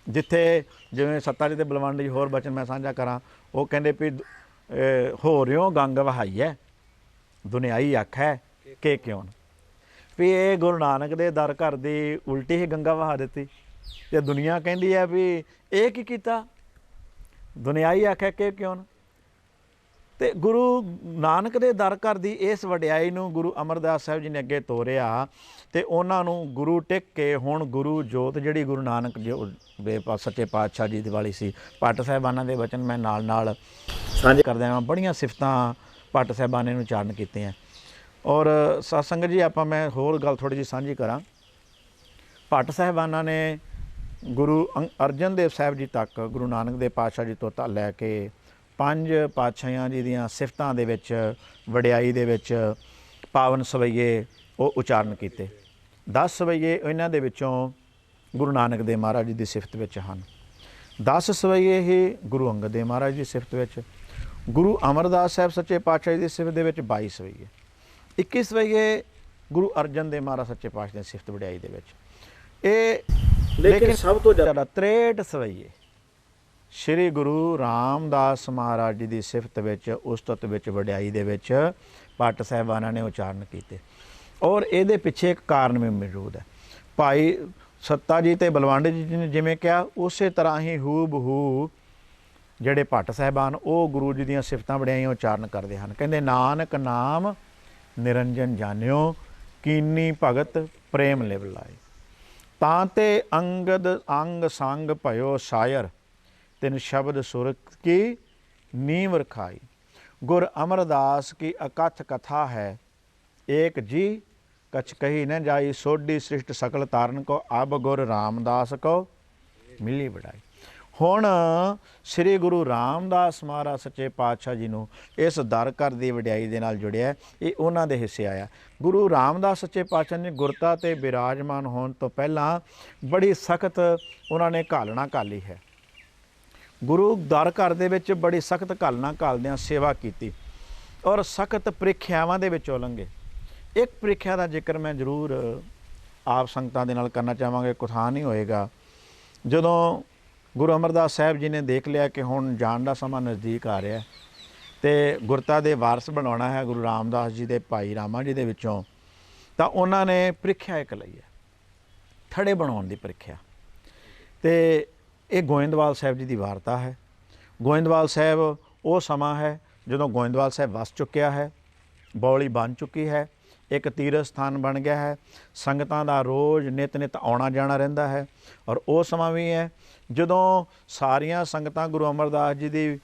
ਜਿੱਥੇ ਜਿਵੇਂ ਸੱਤਾ ਜੀ ਦੇ ਬਲਵੰਡ ਜੀ ਹੋਰ ਬਚਨ ਮੈਂ ਸਾਂਝਾ ਕਰਾਂ, ਉਹ ਕਹਿੰਦੇ ਵੀ ਹੋ ਰਿਓ ਗੰਗ ਵਹਾਈਐ, ਦੁਨਿਆਈ ਆਖੈ ਕਿ ਕਿਉਂ। ਵੀ ਇਹ ਗੁਰੂ ਨਾਨਕ ਦੇ ਦਰ ਘਰ ਦੀ ਉਲਟੀ ਹੀ ਗੰਗਾ ਵਹਾ ਦਿੱਤੀ, ਤੇ ਦੁਨੀਆ ਕਹਿੰਦੀ ਹੈ ਵੀ ਇਹ ਕੀ ਕੀਤਾ, ਦੁਨਿਆਈ ਆਖੈ ਕਿ ਕਿਉਂ। ਤੇ ਗੁਰੂ ਨਾਨਕ ਦੇ ਦਰ ਘਰ ਦੀ ਇਸ ਵਡਿਆਈ ਨੂੰ ਗੁਰੂ ਅਮਰਦਾਸ ਸਾਹਿਬ ਜੀ ਨੇ ਅੱਗੇ ਤੋਰਿਆ, ਤੇ ਉਹਨਾਂ ਨੂੰ ਗੁਰੂ ਟਿਕ ਕੇ ਹੁਣ ਗੁਰੂ ਜੋਤ ਜਿਹੜੀ ਗੁਰੂ ਨਾਨਕ ਦੇ ਸੱਚੇ ਪਾਤਸ਼ਾਹ ਜੀ ਦੀ ਵਾਲੀ ਸੀ। ਭੱਟ ਸਾਹਿਬਾਨਾਂ ਦੇ ਵਚਨ ਮੈਂ ਨਾਲ ਸਾਂਝੇ ਕਰਦਿਆਂ ਹਾਂ, ਬੜੀਆਂ ਸਿਫਤਾਂ ਭੱਟ ਸਾਹਿਬਾਨੇ ਨੂੰ ਉਚਾਰਨ ਕੀਤੀਆਂ। ਔਰ ਸਤਸੰਗਤ ਜੀ ਆਪਾਂ ਮੈਂ ਹੋਰ ਗੱਲ ਥੋੜ੍ਹੀ ਜਿਹੀ ਸਾਂਝੀ ਕਰਾਂ। ਭੱਟ ਸਾਹਿਬਾਨਾਂ ਨੇ ਗੁਰੂ ਅਰਜਨ ਦੇਵ ਸਾਹਿਬ ਜੀ ਤੱਕ, ਗੁਰੂ ਨਾਨਕ ਦੇਵ ਪਾਤਸ਼ਾਹ ਜੀ ਤੋਂ ਲੈ ਕੇ ਪੰਜ ਪਾਤਸ਼ਾਹਾਂ ਜੀ ਦੀਆਂ ਸਿਫਤਾਂ ਦੇ ਵਿੱਚ, ਵਡਿਆਈ ਦੇ ਵਿੱਚ ਪਾਵਨ ਸਵਈਏ ਉਹ ਉਚਾਰਨ ਕੀਤੇ। 10 ਸਵਈਏ ਇਹਨਾਂ ਦੇ ਵਿੱਚੋਂ ਗੁਰੂ ਨਾਨਕ ਦੇਵ ਮਹਾਰਾਜ ਜੀ ਦੀ ਸਿਫਤ ਵਿੱਚ ਹਨ। 10 ਸਵਈਏ ਹੀ ਗੁਰੂ ਅੰਗਦ ਦੇਵ ਮਹਾਰਾਜ ਦੀ ਸਿਫਤ ਵਿੱਚ, ਗੁਰੂ ਅਮਰਦਾਸ ਸਾਹਿਬ ਸੱਚੇ ਪਾਤਸ਼ਾਹ ਜੀ ਦੀ ਸਿਫਤ ਦੇ ਵਿੱਚ 22 ਸਵਈਏ, 21 ਸਵਈਏ ਗੁਰੂ ਅਰਜਨ ਦੇਵ ਮਹਾਰਾਜ ਸੱਚੇ ਪਾਤਸ਼ਾਹ ਦੀ ਸਿਫਤ ਵਡਿਆਈ ਦੇ ਵਿੱਚ। ਇਹ ਲੇਕਿਨ ਸਭ ਤੋਂ ਜ਼ਿਆਦਾ 63 ਸਵਈਏ ਸ਼੍ਰੀ ਗੁਰੂ ਰਾਮਦਾਸ ਮਹਾਰਾਜ ਜੀ ਦੀ ਸਿਫਤ ਵਿੱਚ, ਉਸਤਤ ਵਿੱਚ, ਵਡਿਆਈ ਦੇ ਵਿੱਚ ਭੱਟ ਸਾਹਿਬਾਨਾਂ ਨੇ ਉਚਾਰਨ ਕੀਤੇ। ਔਰ ਇਹਦੇ ਪਿੱਛੇ ਇੱਕ ਕਾਰਨ ਵੀ ਮੌਜੂਦ ਹੈ। ਭਾਈ ਸੱਤਾ ਜੀ ਤੇ ਬਲਵੰਡ ਜੀ ਨੇ ਜਿਵੇਂ ਕਿਹਾ, ਉਸੇ ਤਰ੍ਹਾਂ ਹੀ ਹੂ ਬਹੂ ਜਿਹੜੇ ਭੱਟ ਸਾਹਿਬਾਨ ਉਹ ਗੁਰੂ ਜੀ ਦੀਆਂ ਸਿਫਤਾਂ ਵਡਿਆਈਆਂ ਉਚਾਰਨ ਕਰਦੇ ਹਨ। ਕਹਿੰਦੇ ਨਾਨਕ ਨਾਮ ਨਿਰੰਜਨ ਜਾਣਿਓ, ਕੀਨੀ ਭਗਤ ਪ੍ਰੇਮ ਲਿਵ ਲਾਏ, ਤਾਂ ਤੇ ਅੰਗਦ ਅੰਗ ਸੰਗ ਭਇਓ ਸ਼ਾਇਰ, ਤਿਨ ਸ਼ਬਦ ਸੁਰ ਕੀ ਨੀਂਵ ਰਖਾਈ। ਗੁਰ ਅਮਰਦਾਸ की अकथ कथा है, एक जी कछ कही न जाई, सोडी सृष्ट सकल ताਰਨ को, अब गुर रामदास को मिली बढ़ाई। ਹੁਣ ਸ੍ਰੀ ਗੁਰੂ ਰਾਮਦਾਸ ਮਹਾਰਾਜ ਸੱਚੇ ਪਾਤਸ਼ਾਹ ਜੀ ਨੂੰ ਇਸ ਦਰ ਘਰ ਦੀ ਵਡਿਆਈ ਦੇ ਨਾਲ ਜੁੜਿਆ। ਇਹ ਉਹਨਾਂ ਦੇ ਹਿੱਸੇ ਆਇਆ। ਗੁਰੂ ਰਾਮਦਾਸ ਸੱਚੇ ਪਾਤਸ਼ਾਹ ਨੇ ਗੁਰਤਾ ਤੇ ਬਿਰਾਜਮਾਨ ਹੋਣ ਤੋਂ ਪਹਿਲਾਂ ਬੜੀ ਸਖਤ ਉਹਨਾਂ ਨੇ ਘਾਲਣਾ ਘਾਲੀ ਹੈ। ਗੁਰੂ ਦਰ ਘਰ ਦੇ ਵਿੱਚ ਬੜੀ ਸਖਤ ਘਾਲਣਾ ਘਾਲਦਿਆਂ ਸੇਵਾ ਕੀਤੀ ਔਰ ਸਖਤ ਪ੍ਰੀਖਿਆਵਾਂ ਦੇ ਵਿੱਚੋਂ ਲੰਘੇ। ਇੱਕ ਪ੍ਰੀਖਿਆ ਦਾ ਜ਼ਿਕਰ ਮੈਂ ਜ਼ਰੂਰ ਆਪ ਸੰਗਤਾਂ ਦੇ ਨਾਲ ਕਰਨਾ ਚਾਹਾਂਗਾ, ਕੁਥਾ ਨਹੀਂ ਹੋਏਗਾ। ਜਦੋਂ ਗੁਰੂ ਅਮਰਦਾਸ ਸਾਹਿਬ ਜੀ ਨੇ ਦੇਖ ਲਿਆ ਕਿ ਹੁਣ ਜਾਣ ਦਾ ਸਮਾਂ ਨਜ਼ਦੀਕ ਆ ਰਿਹਾ ਤੇ ਗੁਰਤਾ ਦੇ ਵਾਰਸ ਬਣਾਉਣਾ ਹੈ ਗੁਰੂ ਰਾਮਦਾਸ ਜੀ ਦੇ ਭਾਈ ਰਾਮਾ ਜੀ ਦੇ ਵਿੱਚੋਂ, ਤਾਂ ਉਹਨਾਂ ਨੇ ਪ੍ਰੀਖਿਆ ਇੱਕ ਲਈ ਹੈ, ਥੜੇ ਬਣਾਉਣ ਦੀ ਪ੍ਰੀਖਿਆ। ਤੇ ਇਹ ਗੋਇੰਦਵਾਲ ਸਾਹਿਬ ਜੀ ਦੀ ਵਾਰਤਾ ਹੈ। ਗੋਇੰਦਵਾਲ ਸਾਹਿਬ ਉਹ ਸਮਾਂ ਹੈ ਜਦੋਂ ਗੋਇੰਦਵਾਲ ਸਾਹਿਬ ਵਸ ਚੁੱਕਿਆ ਹੈ, ਬੌਲੀ ਬਣ ਚੁੱਕੀ ਹੈ, ਇੱਕ ਤੀਰਥ ਸਥਾਨ ਬਣ ਗਿਆ ਹੈ, ਸੰਗਤਾਂ ਦਾ ਰੋਜ਼ ਨਿਤ ਆਉਣਾ ਜਾਣਾ ਰਹਿੰਦਾ ਹੈ। ਔਰ ਉਹ ਸਮਾਂ ਵੀ ਹੈ ਜਦੋਂ ਸਾਰੀਆਂ ਸੰਗਤਾਂ ਗੁਰੂ ਅਮਰਦਾਸ ਜੀ ਦੀ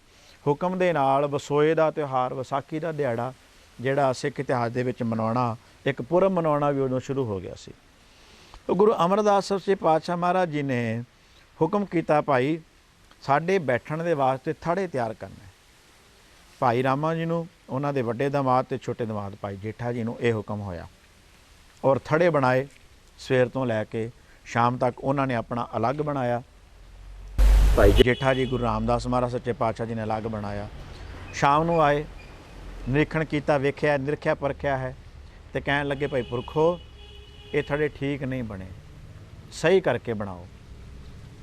ਹੁਕਮ ਦੇ ਨਾਲ ਵਸੋਏ ਦਾ ਤਿਉਹਾਰ, ਵਿਸਾਖੀ ਦਾ ਦਿਹਾੜਾ ਜਿਹੜਾ ਸਿੱਖ ਇਤਿਹਾਸ ਦੇ ਵਿੱਚ ਮਨਾਉਣਾ, ਇੱਕ ਪੁਰਬ ਮਨਾਉਣਾ ਵੀ ਉਦੋਂ ਸ਼ੁਰੂ ਹੋ ਗਿਆ ਸੀ। ਗੁਰੂ ਅਮਰਦਾਸ ਸੱਚੇ ਪਾਤਸ਼ਾਹ ਮਹਾਰਾਜ ਜੀ ਨੇ ਹੁਕਮ ਕੀਤਾ, ਭਾਈ ਸਾਡੇ ਬੈਠਣ ਦੇ ਵਾਸਤੇ ਥੜੇ ਤਿਆਰ ਕਰਨਾ। ਭਾਈ ਰਾਮਾ ਜੀ ਨੂੰ, ਉਹਨਾਂ ਦੇ ਵੱਡੇ ਦਮਾਦ ਤੇ ਛੋਟੇ ਦਮਾਦ ਭਾਈ ਜੇਠਾ ਜੀ ਨੂੰ ਇਹ ਹੁਕਮ ਹੋਇਆ ਔਰ ਥੜੇ ਬਣਾਏ। ਸਵੇਰ ਤੋਂ ਲੈ ਕੇ ਸ਼ਾਮ ਤੱਕ ਉਹਨਾਂ ਨੇ ਆਪਣਾ ਅਲੱਗ ਬਣਾਇਆ। ਭਾਈ ਜੇਠਾ ਜੀ ਗੁਰੂ ਰਾਮਦਾਸ ਮਹਾਰਾਜ ਸੱਚੇ ਪਾਤਸ਼ਾਹ ਜੀ ਨੇ ਅਲੱਗ ਬਣਾਇਆ। ਸ਼ਾਮ ਨੂੰ ਆਏ, ਨਿਰੀਖਣ ਕੀਤਾ, ਵੇਖਿਆ, ਨਿਰਖਿਆ ਪਰਖਿਆ ਹੈ ਤੇ ਕਹਿਣ ਲੱਗੇ, ਭਾਈ ਪੁਰਖੋ ਇਹ ਥੜੇ ਠੀਕ ਨਹੀਂ ਬਣੇ, ਸਹੀ ਕਰਕੇ ਬਣਾਓ।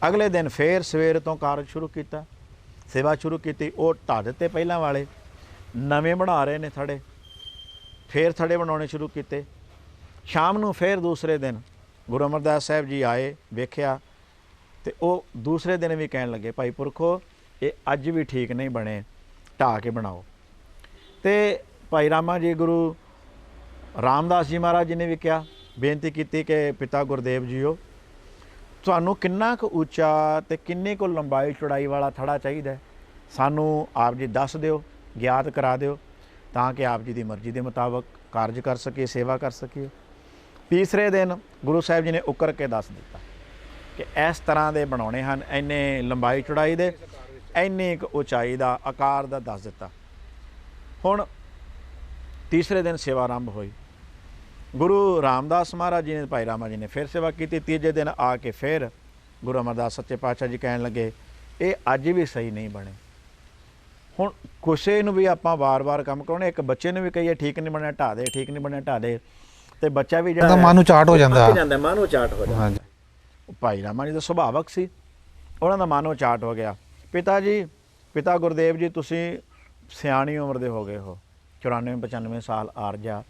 ਅਗਲੇ ਦਿਨ ਫੇਰ ਸਵੇਰ ਤੋਂ ਕਾਰਜ ਸ਼ੁਰੂ ਕੀਤਾ, ਸੇਵਾ ਸ਼ੁਰੂ ਕੀਤੀ। ਉਹ ਢਾਹ ਦਿੱਤੇ ਪਹਿਲਾਂ ਵਾਲੇ, ਨਵੇਂ ਬਣਾ ਰਹੇ ਨੇ ਥੜੇ, ਫੇਰ ਥੜੇ ਬਣਾਉਣੇ ਸ਼ੁਰੂ ਕੀਤੇ। ਸ਼ਾਮ ਨੂੰ ਫੇਰ ਦੂਸਰੇ ਦਿਨ ਗੁਰੂ ਅਮਰਦਾਸ ਸਾਹਿਬ ਜੀ ਆਏ, ਵੇਖਿਆ ਤੇ ਉਹ ਦੂਸਰੇ ਦਿਨ ਵੀ ਕਹਿਣ ਲੱਗੇ, ਭਾਈ ਪੁਰਖੋ ਇਹ ਅੱਜ ਵੀ ਠੀਕ ਨਹੀਂ ਬਣੇ, ਢਾਹ ਕੇ ਬਣਾਓ। ਤੇ ਭਾਈ ਰਾਮਾ ਜੀ ਗੁਰੂ ਰਾਮਦਾਸ ਜੀ ਮਹਾਰਾਜ ਜੀ ਨੇ ਵੀ ਕਿਹਾ, ਬੇਨਤੀ ਕੀਤੀ ਕਿ ਪਿਤਾ ਗੁਰਦੇਵ ਜੀਓ, ਤੁਹਾਨੂੰ ਕਿੰਨਾ ਕੁ ਉੱਚਾ ਤੇ ਕਿੰਨੀ ਕੁ ਲੰਬਾਈ ਚੌੜਾਈ ਵਾਲਾ ਥੜਾ ਚਾਹੀਦਾ, ਸਾਨੂੰ ਆਪ ਜੀ ਦੱਸ ਦਿਓ, ਗਿਆਤ ਕਰਾ ਦਿਓ, ਤਾਂ ਕਿ ਆਪ ਜੀ ਦੀ ਮਰਜ਼ੀ ਦੇ ਮੁਤਾਬਕ ਕਾਰਜ ਕਰ ਸਕੀਏ, ਸੇਵਾ ਕਰ ਸਕੀਏ। ਤੀਸਰੇ ਦਿਨ ਗੁਰੂ ਸਾਹਿਬ ਜੀ ਨੇ ਉੱਕਰ ਕੇ ਦੱਸ ਦਿੱਤਾ ਕਿ ਇਸ ਤਰ੍ਹਾਂ ਦੇ ਬਣਾਉਣੇ ਹਨ, ਇੰਨੇ ਲੰਬਾਈ ਚੌੜਾਈ ਦੇ, ਇੰਨੀ ਕੁ ਉਚਾਈ ਦਾ, ਆਕਾਰ ਦਾ ਦੱਸ ਦਿੱਤਾ। ਹੁਣ ਤੀਸਰੇ ਦਿਨ ਸੇਵਾ ਆਰੰਭ ਹੋਈ। ਗੁਰੂ ਰਾਮਦਾਸ ਮਹਾਰਾਜ ਜੀ ਨੇ, ਭਾਈ ਰਾਮਾ ਜੀ ਨੇ ਫਿਰ ਸੇਵਾ ਕੀਤੀ। ਤੀਜੇ ਦਿਨ ਆ ਕੇ ਫਿਰ ਗੁਰੂ ਅਮਰਦਾਸ ਸੱਚੇ ਪਾਤਸ਼ਾਹ ਜੀ ਕਹਿਣ ਲੱਗੇ, ਇਹ ਅੱਜ ਵੀ ਸਹੀ ਨਹੀਂ ਬਣੇ। ਹੁਣ ਕਿਸੇ ਨੂੰ ਵੀ ਆਪਾਂ ਵਾਰ-ਵਾਰ ਕੰਮ ਕਰਾਉਣੇ, ਇੱਕ ਬੱਚੇ ਨੂੰ ਵੀ ਕਹੀਏ ਠੀਕ ਨਹੀਂ ਬਣਿਆ ਢਾਹ ਦੇ, ਠੀਕ ਨਹੀਂ ਬਣਿਆ ਢਾਹ ਦੇ, ਤੇ ਬੱਚਾ ਵੀ ਜਿਹੜਾ ਮਨ ਨੂੰ ਚਾਟ ਹੋ ਜਾਂਦਾ, ਮਨ ਨੂੰ ਚਾਟ ਹੋ ਜਾਂਦਾ। ਭਾਈ ਰਾਮਾ ਜੀ ਦਾ ਸੁਭਾਵਕ ਸੀ, ਉਹਨਾਂ ਦਾ ਮਨ ਨੂੰ ਚਾਟ ਹੋ ਗਿਆ। ਪਿਤਾ ਜੀ, ਪਿਤਾ ਗੁਰਦੇਵ ਜੀ, ਤੁਸੀਂ ਸਿਆਣੀ ਉਮਰ ਦੇ ਹੋ ਗਏ ਹੋ, 94-95 ਸਾਲ ਆਰਜਾ,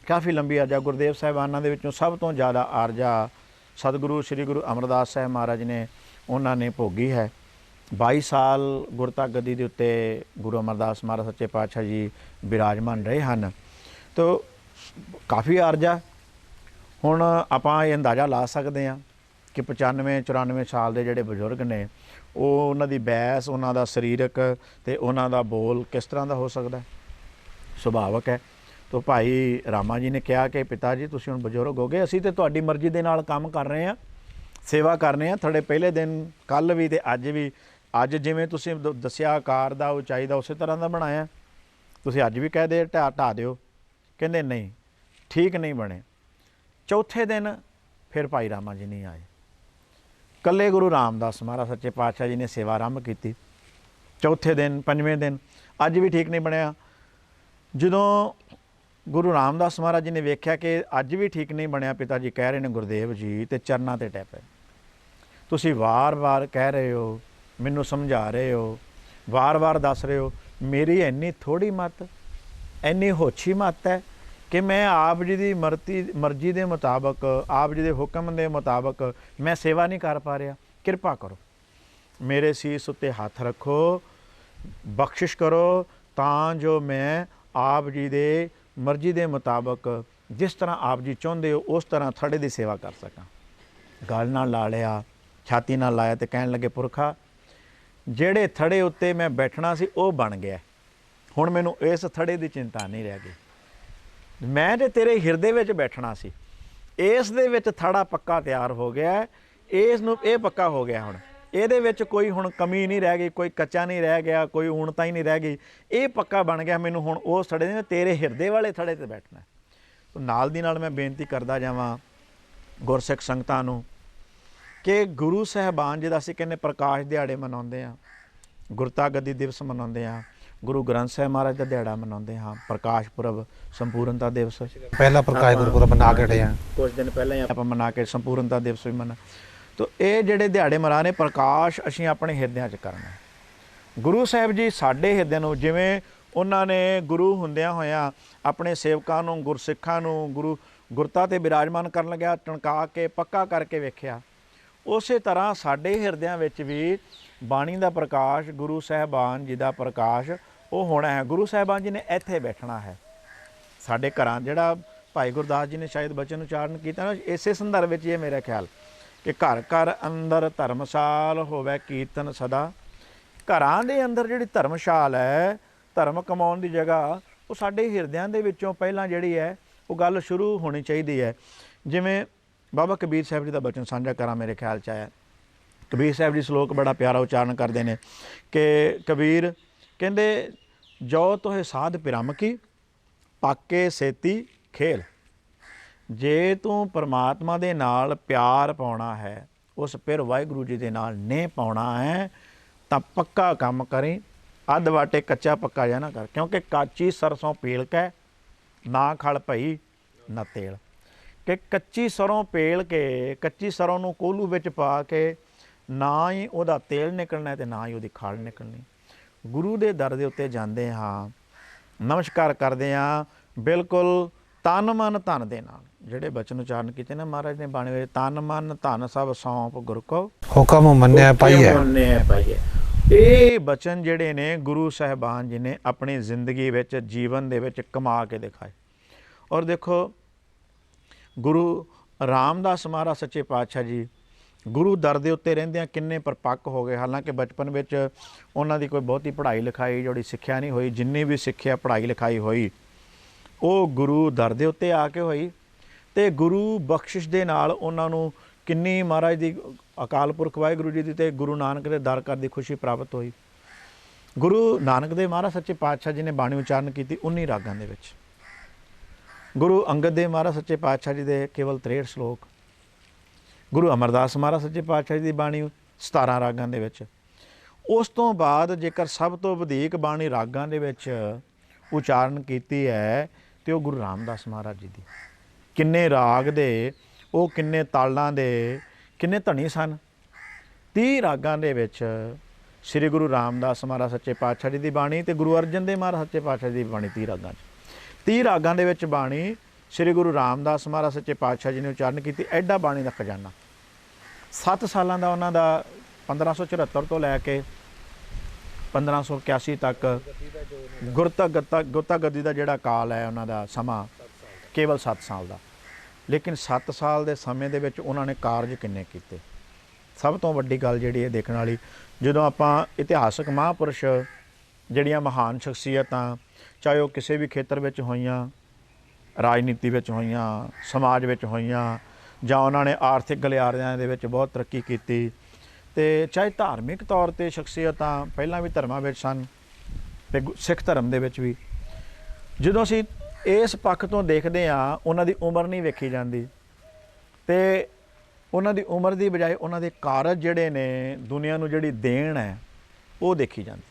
ਕਾਫੀ ਲੰਬੀ ਆਰਜਾ। ਗੁਰਦੇਵ ਸਾਹਿਬਾਨਾਂ ਦੇ ਵਿੱਚੋਂ ਸਭ ਤੋਂ ਜ਼ਿਆਦਾ ਆਰਜਾ ਸਤਿਗੁਰੂ ਸ੍ਰੀ ਗੁਰੂ ਅਮਰਦਾਸ ਸਾਹਿਬ ਮਹਾਰਾਜ ਨੇ, ਉਹਨਾਂ ਨੇ ਭੋਗੀ ਹੈ। 22 ਸਾਲ ਗੁਰਤਾ ਗੱਦੀ ਦੇ ਉੱਤੇ ਗੁਰੂ ਅਮਰਦਾਸ ਮਹਾਰਾਜ ਸੱਚੇ ਪਾਤਸ਼ਾਹ ਜੀ ਬਿਰਾਜਮਾਨ ਰਹੇ ਹਨ, ਤਾਂ ਕਾਫੀ ਆਰਜਾ। ਹੁਣ ਆਪਾਂ ਇਹ ਅੰਦਾਜ਼ਾ ਲਾ ਸਕਦੇ ਹਾਂ ਕਿ 95-94 ਸਾਲ ਦੇ ਜਿਹੜੇ ਬਜ਼ੁਰਗ ਨੇ, ਉਹ ਉਹਨਾਂ ਦੀ ਬੈਸ, ਉਹਨਾਂ ਦਾ ਸਰੀਰਕ ਤੇ ਉਹਨਾਂ ਦਾ ਬੋਲ ਕਿਸ ਤਰ੍ਹਾਂ ਦਾ ਹੋ ਸਕਦਾ, ਸੁਭਾਵਕ ਹੈ। ਤਾਂ ਭਾਈ ਰਾਮਾ ਜੀ ਨੇ ਕਿਹਾ ਕਿ ਪਿਤਾ ਜੀ ਤੁਸੀਂ ਹੁਣ ਬਜ਼ੁਰਗ ਹੋ ਗਏ, ਅਸੀਂ ਤਾਂ ਤੁਹਾਡੀ ਮਰਜ਼ੀ ਦੇ ਨਾਲ ਕੰਮ ਕਰ ਰਹੇ ਹਾਂ, ਸੇਵਾ ਕਰ ਰਹੇ ਹਾਂ। ਤੁਹਾਡੇ ਪਹਿਲੇ ਦਿਨ ਕੱਲ੍ਹ ਵੀ ਤੇ ਅੱਜ ਵੀ ਅੱਜ ਜਿਵੇਂ ਤੁਸੀਂ ਦੱਸਿਆ ਆਕਾਰ ਦਾ ਉਚਾਈ ਦਾ ਉਸੇ ਤਰ੍ਹਾਂ ਦਾ ਬਣਾਇਆ, ਤੁਸੀਂ ਅੱਜ ਵੀ ਕਹਿ ਦੇ ਢਾ ਦਿਓ, ਕਹਿੰਦੇ ਨਹੀਂ ਠੀਕ ਨਹੀਂ ਬਣੇ। ਚੌਥੇ ਦਿਨ ਫਿਰ ਭਾਈ ਰਾਮਾ ਜੀ ਨਹੀਂ ਆਏ, ਇਕੱਲੇ ਗੁਰੂ ਰਾਮਦਾਸ ਮਹਾਰਾਜ ਸੱਚੇ ਪਾਤਸ਼ਾਹ ਜੀ ਨੇ ਸੇਵਾ ਆਰੰਭ ਕੀਤੀ। ਚੌਥੇ ਦਿਨ, ਪੰਜਵੇਂ ਦਿਨ, ਅੱਜ ਵੀ ਠੀਕ ਨਹੀਂ ਬਣਿਆ। ਜਦੋਂ ਗੁਰੂ ਰਾਮਦਾਸ ਮਹਾਰਾਜ ਜੀ ਨੇ ਵੇਖਿਆ ਕਿ ਅੱਜ ਵੀ ਠੀਕ ਨਹੀਂ ਬਣਿਆ, ਪਿਤਾ ਜੀ ਕਹਿ ਰਹੇ ਨੇ ਗੁਰਦੇਵ ਜੀ, ਤੇ ਚਰਨਾਂ ਤੇ ਟਹਿ ਪਏ। ਤੁਸੀਂ ਵਾਰ-ਵਾਰ ਕਹਿ ਰਹੇ ਹੋ, ਮੈਨੂੰ ਸਮਝਾ ਰਹੇ ਹੋ, ਵਾਰ-ਵਾਰ ਦੱਸ ਰਹੇ ਹੋ, ਮੇਰੀ ਇੰਨੀ ਥੋੜ੍ਹੀ ਮੱਤ, ਇੰਨੀ ਹੋਛੀ ਮੱਤ ਹੈ ਕਿ ਮੈਂ ਆਪ ਜੀ ਦੀ ਮਰਜ਼ੀ ਦੇ ਮੁਤਾਬਕ, ਆਪ ਜੀ ਦੇ ਹੁਕਮ ਦੇ ਮੁਤਾਬਕ ਮੈਂ ਸੇਵਾ ਨਹੀਂ ਕਰ ਪਾ ਰਿਹਾ। ਕਿਰਪਾ ਕਰੋ, ਮੇਰੇ ਸੀਸ ਉੱਤੇ ਹੱਥ ਰੱਖੋ, ਬਖਸ਼ਿਸ਼ ਕਰੋ, ਤਾਂ ਜੋ ਮੈਂ ਆਪ ਜੀ ਦੇ ਮਰਜ਼ੀ ਦੇ ਮੁਤਾਬਕ ਜਿਸ ਤਰ੍ਹਾਂ ਆਪ ਜੀ ਚਾਹੁੰਦੇ ਹੋ ਉਸ ਤਰ੍ਹਾਂ ਥੜੇ ਦੀ ਸੇਵਾ ਕਰ ਸਕਾਂ। ਗਲ ਨਾਲ ਲਾ ਲਿਆ, ਛਾਤੀ ਨਾਲ ਲਾਇਆ ਤੇ ਕਹਿਣ ਲੱਗੇ, ਪੁਰਖਾ ਜਿਹੜੇ ਥੜੇ ਉੱਤੇ ਮੈਂ ਬੈਠਣਾ ਸੀ ਉਹ ਬਣ ਗਿਆ, ਹੁਣ ਮੈਨੂੰ ਇਸ ਥੜੇ ਦੀ ਚਿੰਤਾ ਨਹੀਂ ਰਹਿ ਗਈ। ਮੈਂ ਤੇ ਤੇਰੇ ਹਿਰਦੇ ਵਿੱਚ ਬੈਠਣਾ ਸੀ, ਇਸ ਦੇ ਵਿੱਚ ਥੜਾ ਪੱਕਾ ਤਿਆਰ ਹੋ ਗਿਆ, ਇਸ ਨੂੰ ਇਹ ਪੱਕਾ ਹੋ ਗਿਆ, ਹੁਣ ਇਹਦੇ ਵਿੱਚ ਕੋਈ ਹੁਣ ਕਮੀ ਨਹੀਂ ਰਹਿ ਗਈ, ਕੋਈ ਕੱਚਾ ਨਹੀਂ ਰਹਿ ਗਿਆ, ਕੋਈ ਊਣਤਾ ਹੀ ਨਹੀਂ ਰਹਿ ਗਈ, ਇਹ ਪੱਕਾ ਬਣ ਗਿਆ। ਮੈਨੂੰ ਹੁਣ ਉਸ ਥੜੇ ਦੇ, ਤੇਰੇ ਹਿਰਦੇ ਵਾਲੇ ਥੜੇ 'ਤੇ ਬੈਠਣਾ। ਨਾਲ ਦੀ ਨਾਲ ਮੈਂ ਬੇਨਤੀ ਕਰਦਾ ਜਾਵਾਂ ਗੁਰਸਿੱਖ ਸੰਗਤਾਂ ਨੂੰ ਕਿ ਗੁਰੂ ਸਾਹਿਬਾਨ ਜੀ ਦਾ ਅਸੀਂ ਕਹਿੰਦੇ ਪ੍ਰਕਾਸ਼ ਦਿਹਾੜੇ ਮਨਾਉਂਦੇ ਹਾਂ, ਗੁਰਤਾ ਗੱਦੀ ਦਿਵਸ ਮਨਾਉਂਦੇ ਹਾਂ, ਗੁਰੂ ਗ੍ਰੰਥ ਸਾਹਿਬ ਮਹਾਰਾਜ ਦਾ ਦਿਹਾੜਾ ਮਨਾਉਂਦੇ ਹਾਂ, ਪ੍ਰਕਾਸ਼ ਪੁਰਬ, ਸੰਪੂਰਨਤਾ ਦਿਵਸ, ਪਹਿਲਾ ਪ੍ਰਕਾਸ਼ ਗੁਰਪੁਰਬ ਮਨਾ ਕੇ ਹਟੇ ਹਾਂ, ਕੁਝ ਦਿਨ ਪਹਿਲਾਂ ਹੀ ਆਪਾਂ ਮਨਾ ਕੇ ਸੰਪੂਰਨਤਾ ਦਿਵਸ ਵੀ ਮਨਾ। ਤੋ ਇਹ ਜਿਹੜੇ ਦਿਹਾੜੇ ਮਨਾਣੇ, ਪ੍ਰਕਾਸ਼ ਅਸੀਂ ਆਪਣੇ ਹਿਰਦਿਆਂ 'ਚ ਕਰਨਾ। ਗੁਰੂ ਸਾਹਿਬ ਜੀ ਸਾਡੇ ਹਿਰਦਿਆਂ ਨੂੰ, ਜਿਵੇਂ ਉਹਨਾਂ ਨੇ ਗੁਰੂ ਹੁੰਦਿਆਂ ਹੋਇਆਂ ਆਪਣੇ ਸੇਵਕਾਂ ਨੂੰ, ਗੁਰਸਿੱਖਾਂ ਨੂੰ ਗੁਰਤਾ 'ਤੇ ਬਿਰਾਜਮਾਨ ਕਰਨ ਲੱਗਿਆ, ਟਣਕਾ ਕੇ ਪੱਕਾ ਕਰਕੇ ਵੇਖਿਆ, ਉਸੇ ਤਰ੍ਹਾਂ ਸਾਡੇ ਹਿਰਦਿਆਂ ਵਿੱਚ ਵੀ ਬਾਣੀ ਦਾ ਪ੍ਰਕਾਸ਼, ਗੁਰੂ ਸਾਹਿਬਾਨ ਜੀ ਦਾ ਪ੍ਰਕਾਸ਼ ਉਹ ਹੋਣਾ ਹੈ। ਗੁਰੂ ਸਾਹਿਬਾਨ ਜੀ ਨੇ ਇੱਥੇ ਬੈਠਣਾ ਹੈ ਸਾਡੇ ਘਰਾਂ। ਜਿਹੜਾ ਭਾਈ ਗੁਰਦਾਸ ਜੀ ਨੇ ਸ਼ਾਇਦ ਬਚਨ ਉਚਾਰਨ ਕੀਤਾ ਨਾ, ਇਸੇ ਸੰਦਰਭ ਵਿੱਚ ਇਹ ਮੇਰਾ ਖਿਆਲ ਕਿ ਘਰ ਘਰ ਅੰਦਰ ਧਰਮਸ਼ਾਲ ਹੋਵੇ ਕੀਰਤਨ ਸਦਾ। ਘਰਾਂ ਦੇ ਅੰਦਰ ਜਿਹੜੀ ਧਰਮਸ਼ਾਲ ਹੈ, ਧਰਮ ਕਮਾਉਣ ਦੀ ਜਗ੍ਹਾ, ਉਹ ਸਾਡੇ ਹਿਰਦਿਆਂ ਦੇ ਵਿੱਚੋਂ ਪਹਿਲਾਂ ਜਿਹੜੀ ਹੈ ਉਹ ਗੱਲ ਸ਼ੁਰੂ ਹੋਣੀ ਚਾਹੀਦੀ ਹੈ। ਜਿਵੇਂ ਬਾਬਾ ਕਬੀਰ ਸਾਹਿਬ ਜੀ ਦਾ ਬਚਨ ਸਾਂਝਾ ਕਰਾਂ, ਮੇਰੇ ਖਿਆਲ 'ਚ ਆਇਆ। ਕਬੀਰ ਸਾਹਿਬ ਜੀ ਸ਼ਲੋਕ ਬੜਾ ਪਿਆਰਾ ਉਚਾਰਨ ਕਰਦੇ ਨੇ ਕਿ ਕਬੀਰ ਕਹਿੰਦੇ, ਜੋ ਤੋਹੇ ਸਾਧ ਪਿਰਮ ਕੀ ਪਾਕੇ ਸੇਤੀ ਖੇਲ। ਜੇ ਤੂੰ ਪਰਮਾਤਮਾ ਦੇ ਨਾਲ ਪਿਆਰ ਪਾਉਣਾ ਹੈ, ਉਸ ਫਿਰ ਵਾਹਿਗੁਰੂ ਜੀ ਦੇ ਨਾਲ ਨੇ ਪਾਉਣਾ ਹੈ, ਤਾਂ ਪੱਕਾ ਕੰਮ ਕਰੀ, ਅੱਧ ਵਾਟੇ ਕੱਚਾ ਪੱਕਾ ਜਾ ਨਾ ਕਰ। ਕਿਉਂਕਿ ਕਾਚੀ ਸਰਸੋਂ ਪੇਲ ਕੇ ਨਾ ਖਲ ਭਈ ਨਾ ਤੇਲ। ਕਿ ਕੱਚੀ ਸਰੋਂ ਪੇਲ ਕੇ, ਕੱਚੀ ਸਰੋਂ ਨੂੰ ਕੋਹਲੂ ਵਿੱਚ ਪਾ ਕੇ ਨਾ ਹੀ ਉਹਦਾ ਤੇਲ ਨਿਕਲਣਾ ਅਤੇ ਨਾ ਹੀ ਉਹਦੀ ਖਾਲ ਨਿਕਲਣੀ। ਗੁਰੂ ਦੇ ਦਰ ਦੇ ਉੱਤੇ ਜਾਂਦੇ ਹਾਂ, ਨਮਸਕਾਰ ਕਰਦੇ ਹਾਂ, ਬਿਲਕੁਲ ਤਨ ਮਨ ਧਨ ਦੇ ਨਾਲ। ਜਿਹੜੇ ਬਚਨ ਉਚਾਰਨ ਕੀਤੇ ਨੇ ਮਹਾਰਾਜ ਨੇ ਬਾਣੀ ਵਿੱਚ, ਤਨ ਮਨ ਧਨ ਸਭ ਸੌਂਪ ਗੁਰ ਕੋ ਹੁਕਮ ਮੰਨਿਆ ਪਾਈਐ। ਇਹ ਬਚਨ ਜਿਹੜੇ ਨੇ ਗੁਰੂ ਸਾਹਿਬਾਨ ਜੀ ਨੇ ਆਪਣੀ ਜ਼ਿੰਦਗੀ ਵਿੱਚ, ਜੀਵਨ ਦੇ ਵਿੱਚ ਕਮਾ ਕੇ ਦਿਖਾਏ। ਔਰ ਦੇਖੋ ਗੁਰੂ ਰਾਮਦਾਸ ਮਹਾਰਾਜ ਸੱਚੇ ਪਾਤਸ਼ਾਹ ਜੀ ਗੁਰੂ ਦਰ ਦੇ ਉੱਤੇ ਰਹਿੰਦਿਆਂ ਕਿੰਨੇ ਪਰਪੱਕ ਹੋ ਗਏ। ਹਾਲਾਂਕਿ ਬਚਪਨ ਵਿੱਚ ਉਹਨਾਂ ਦੀ ਕੋਈ ਬਹੁਤੀ ਪੜ੍ਹਾਈ ਲਿਖਾਈ ਜਿਹੜੀ ਸਿੱਖਿਆ ਨਹੀਂ ਹੋਈ, ਜਿੰਨੀ ਵੀ ਸਿੱਖਿਆ ਪੜ੍ਹਾਈ ਲਿਖਾਈ ਹੋਈ ਉਹ ਗੁਰੂ ਦਰ ਦੇ ਉੱਤੇ ਆ ਕੇ ਹੋਈ। ਅਤੇ ਗੁਰੂ ਬਖਸ਼ਿਸ਼ ਦੇ ਨਾਲ ਉਹਨਾਂ ਨੂੰ ਕਿੰਨੀ ਮਹਾਰਾਜ ਦੀ, ਅਕਾਲ ਪੁਰਖ ਵਾਹਿਗੁਰੂ ਜੀ ਦੀ ਅਤੇ ਗੁਰੂ ਨਾਨਕ ਦੇ ਦਰ ਕਰ ਦੀ ਖੁਸ਼ੀ ਪ੍ਰਾਪਤ ਹੋਈ। ਗੁਰੂ ਨਾਨਕ ਦੇਵ ਮਹਾਰਾਜ ਸੱਚੇ ਪਾਤਸ਼ਾਹ ਜੀ ਨੇ ਬਾਣੀ ਉਚਾਰਨ ਕੀਤੀ 19 ਰਾਗਾਂ ਦੇ ਵਿੱਚ। ਗੁਰੂ ਅੰਗਦ ਦੇਵ ਮਹਾਰਾਜ ਸੱਚੇ ਪਾਤਸ਼ਾਹ ਜੀ ਦੇ ਕੇਵਲ 63 ਸ਼ਲੋਕ। ਗੁਰੂ ਅਮਰਦਾਸ ਮਹਾਰਾਜ ਸੱਚੇ ਪਾਤਸ਼ਾਹ ਜੀ ਦੀ ਬਾਣੀ 17 ਰਾਗਾਂ ਦੇ ਵਿੱਚ। ਉਸ ਤੋਂ ਬਾਅਦ ਜੇਕਰ ਸਭ ਤੋਂ ਵਧੇਕ ਬਾਣੀ ਰਾਗਾਂ ਦੇ ਵਿੱਚ ਉਚਾਰਨ ਕੀਤੀ ਹੈ ਤੇ ਉਹ ਗੁਰੂ ਰਾਮਦਾਸ ਮਹਾਰਾਜ ਜੀ ਦੀ। ਕਿੰਨੇ ਰਾਗ ਦੇ, ਉਹ ਕਿੰਨੇ ਤਾਲਾਂ ਦੇ, ਕਿੰਨੇ ਧਨੀ ਸਨ। 30 ਰਾਗਾਂ ਦੇ ਵਿੱਚ ਸ੍ਰੀ ਗੁਰੂ ਰਾਮਦਾਸ ਮਹਾਰਾਜ ਸੱਚੇ ਪਾਤਸ਼ਾਹ ਜੀ ਦੀ ਬਾਣੀ ਤੇ ਗੁਰੂ ਅਰਜਨ ਦੇਵ ਮਹਾਰਾਜ ਸੱਚੇ ਪਾਤਸ਼ਾਹ ਜੀ ਦੀ ਬਾਣੀ 30 ਰਾਗਾਂ 'ਚ। 30 ਰਾਗਾਂ ਦੇ ਵਿੱਚ ਬਾਣੀ ਸ੍ਰੀ ਗੁਰੂ ਰਾਮਦਾਸ ਮਹਾਰਾਜ ਸੱਚੇ ਪਾਤਸ਼ਾਹ ਜੀ ਨੇ ਉਚਾਰਨ ਕੀਤੀ। ਐਡਾ ਬਾਣੀ ਦਾ ਖਜ਼ਾਨਾ। 7 ਸਾਲਾਂ ਦਾ ਉਹਨਾਂ ਦਾ 1574 ਤੋਂ ਲੈ ਕੇ 1581 ਤੱਕ ਗੁਰਤਾ ਗੱਦੀ ਦਾ ਜਿਹੜਾ ਕਾਲ ਹੈ ਉਹਨਾਂ ਦਾ ਸਮਾਂ ਕੇਵਲ 7 ਸਾਲ ਦਾ। ਲੇਕਿਨ 7 ਸਾਲ ਦੇ ਸਮੇਂ ਦੇ ਵਿੱਚ ਉਹਨਾਂ ਨੇ ਕਾਰਜ ਕਿੰਨੇ ਕੀਤੇ। ਸਭ ਤੋਂ ਵੱਡੀ ਗੱਲ ਜਿਹੜੀ ਇਹ ਦੇਖਣ ਵਾਲੀ, ਜਦੋਂ ਆਪਾਂ ਇਤਿਹਾਸਕ ਮਹਾਂਪੁਰਸ਼ ਜਿਹੜੀਆਂ ਮਹਾਨ ਸ਼ਖਸੀਅਤਾਂ, ਚਾਹੇ ਉਹ ਕਿਸੇ ਵੀ ਖੇਤਰ ਵਿੱਚ ਹੋਈਆਂ, ਰਾਜਨੀਤੀ ਵਿੱਚ ਹੋਈਆਂ, ਸਮਾਜ ਵਿੱਚ ਹੋਈਆਂ, ਜਾਂ ਉਹਨਾਂ ਨੇ ਆਰਥਿਕ ਗਲਿਆਰਿਆਂ ਦੇ ਵਿੱਚ ਬਹੁਤ ਤਰੱਕੀ ਕੀਤੀ, ਤੇ ਚਾਹੇ ਧਾਰਮਿਕ ਤੌਰ ਤੇ ਸ਼ਖਸੀਅਤਾਂ ਪਹਿਲਾਂ ਵੀ ਧਰਮਾਂ ਵਿੱਚ ਸਨ ਤੇ ਸਿੱਖ ਧਰਮ ਦੇ ਵਿੱਚ ਵੀ, ਜਦੋਂ ਅਸੀਂ ਇਸ ਪੱਖ ਤੋਂ ਦੇਖਦੇ ਹਾਂ ਉਹਨਾਂ ਦੀ ਉਮਰ ਨਹੀਂ ਵੇਖੀ ਜਾਂਦੀ ਤੇ ਉਹਨਾਂ ਦੀ ਉਮਰ ਦੀ ਬਜਾਏ ਉਹਨਾਂ ਦੇ ਕਾਰਜ ਜਿਹੜੇ ਨੇ, ਦੁਨੀਆ ਨੂੰ ਜਿਹੜੀ ਦੇਣ ਹੈ ਉਹ ਦੇਖੀ ਜਾਂਦੀ।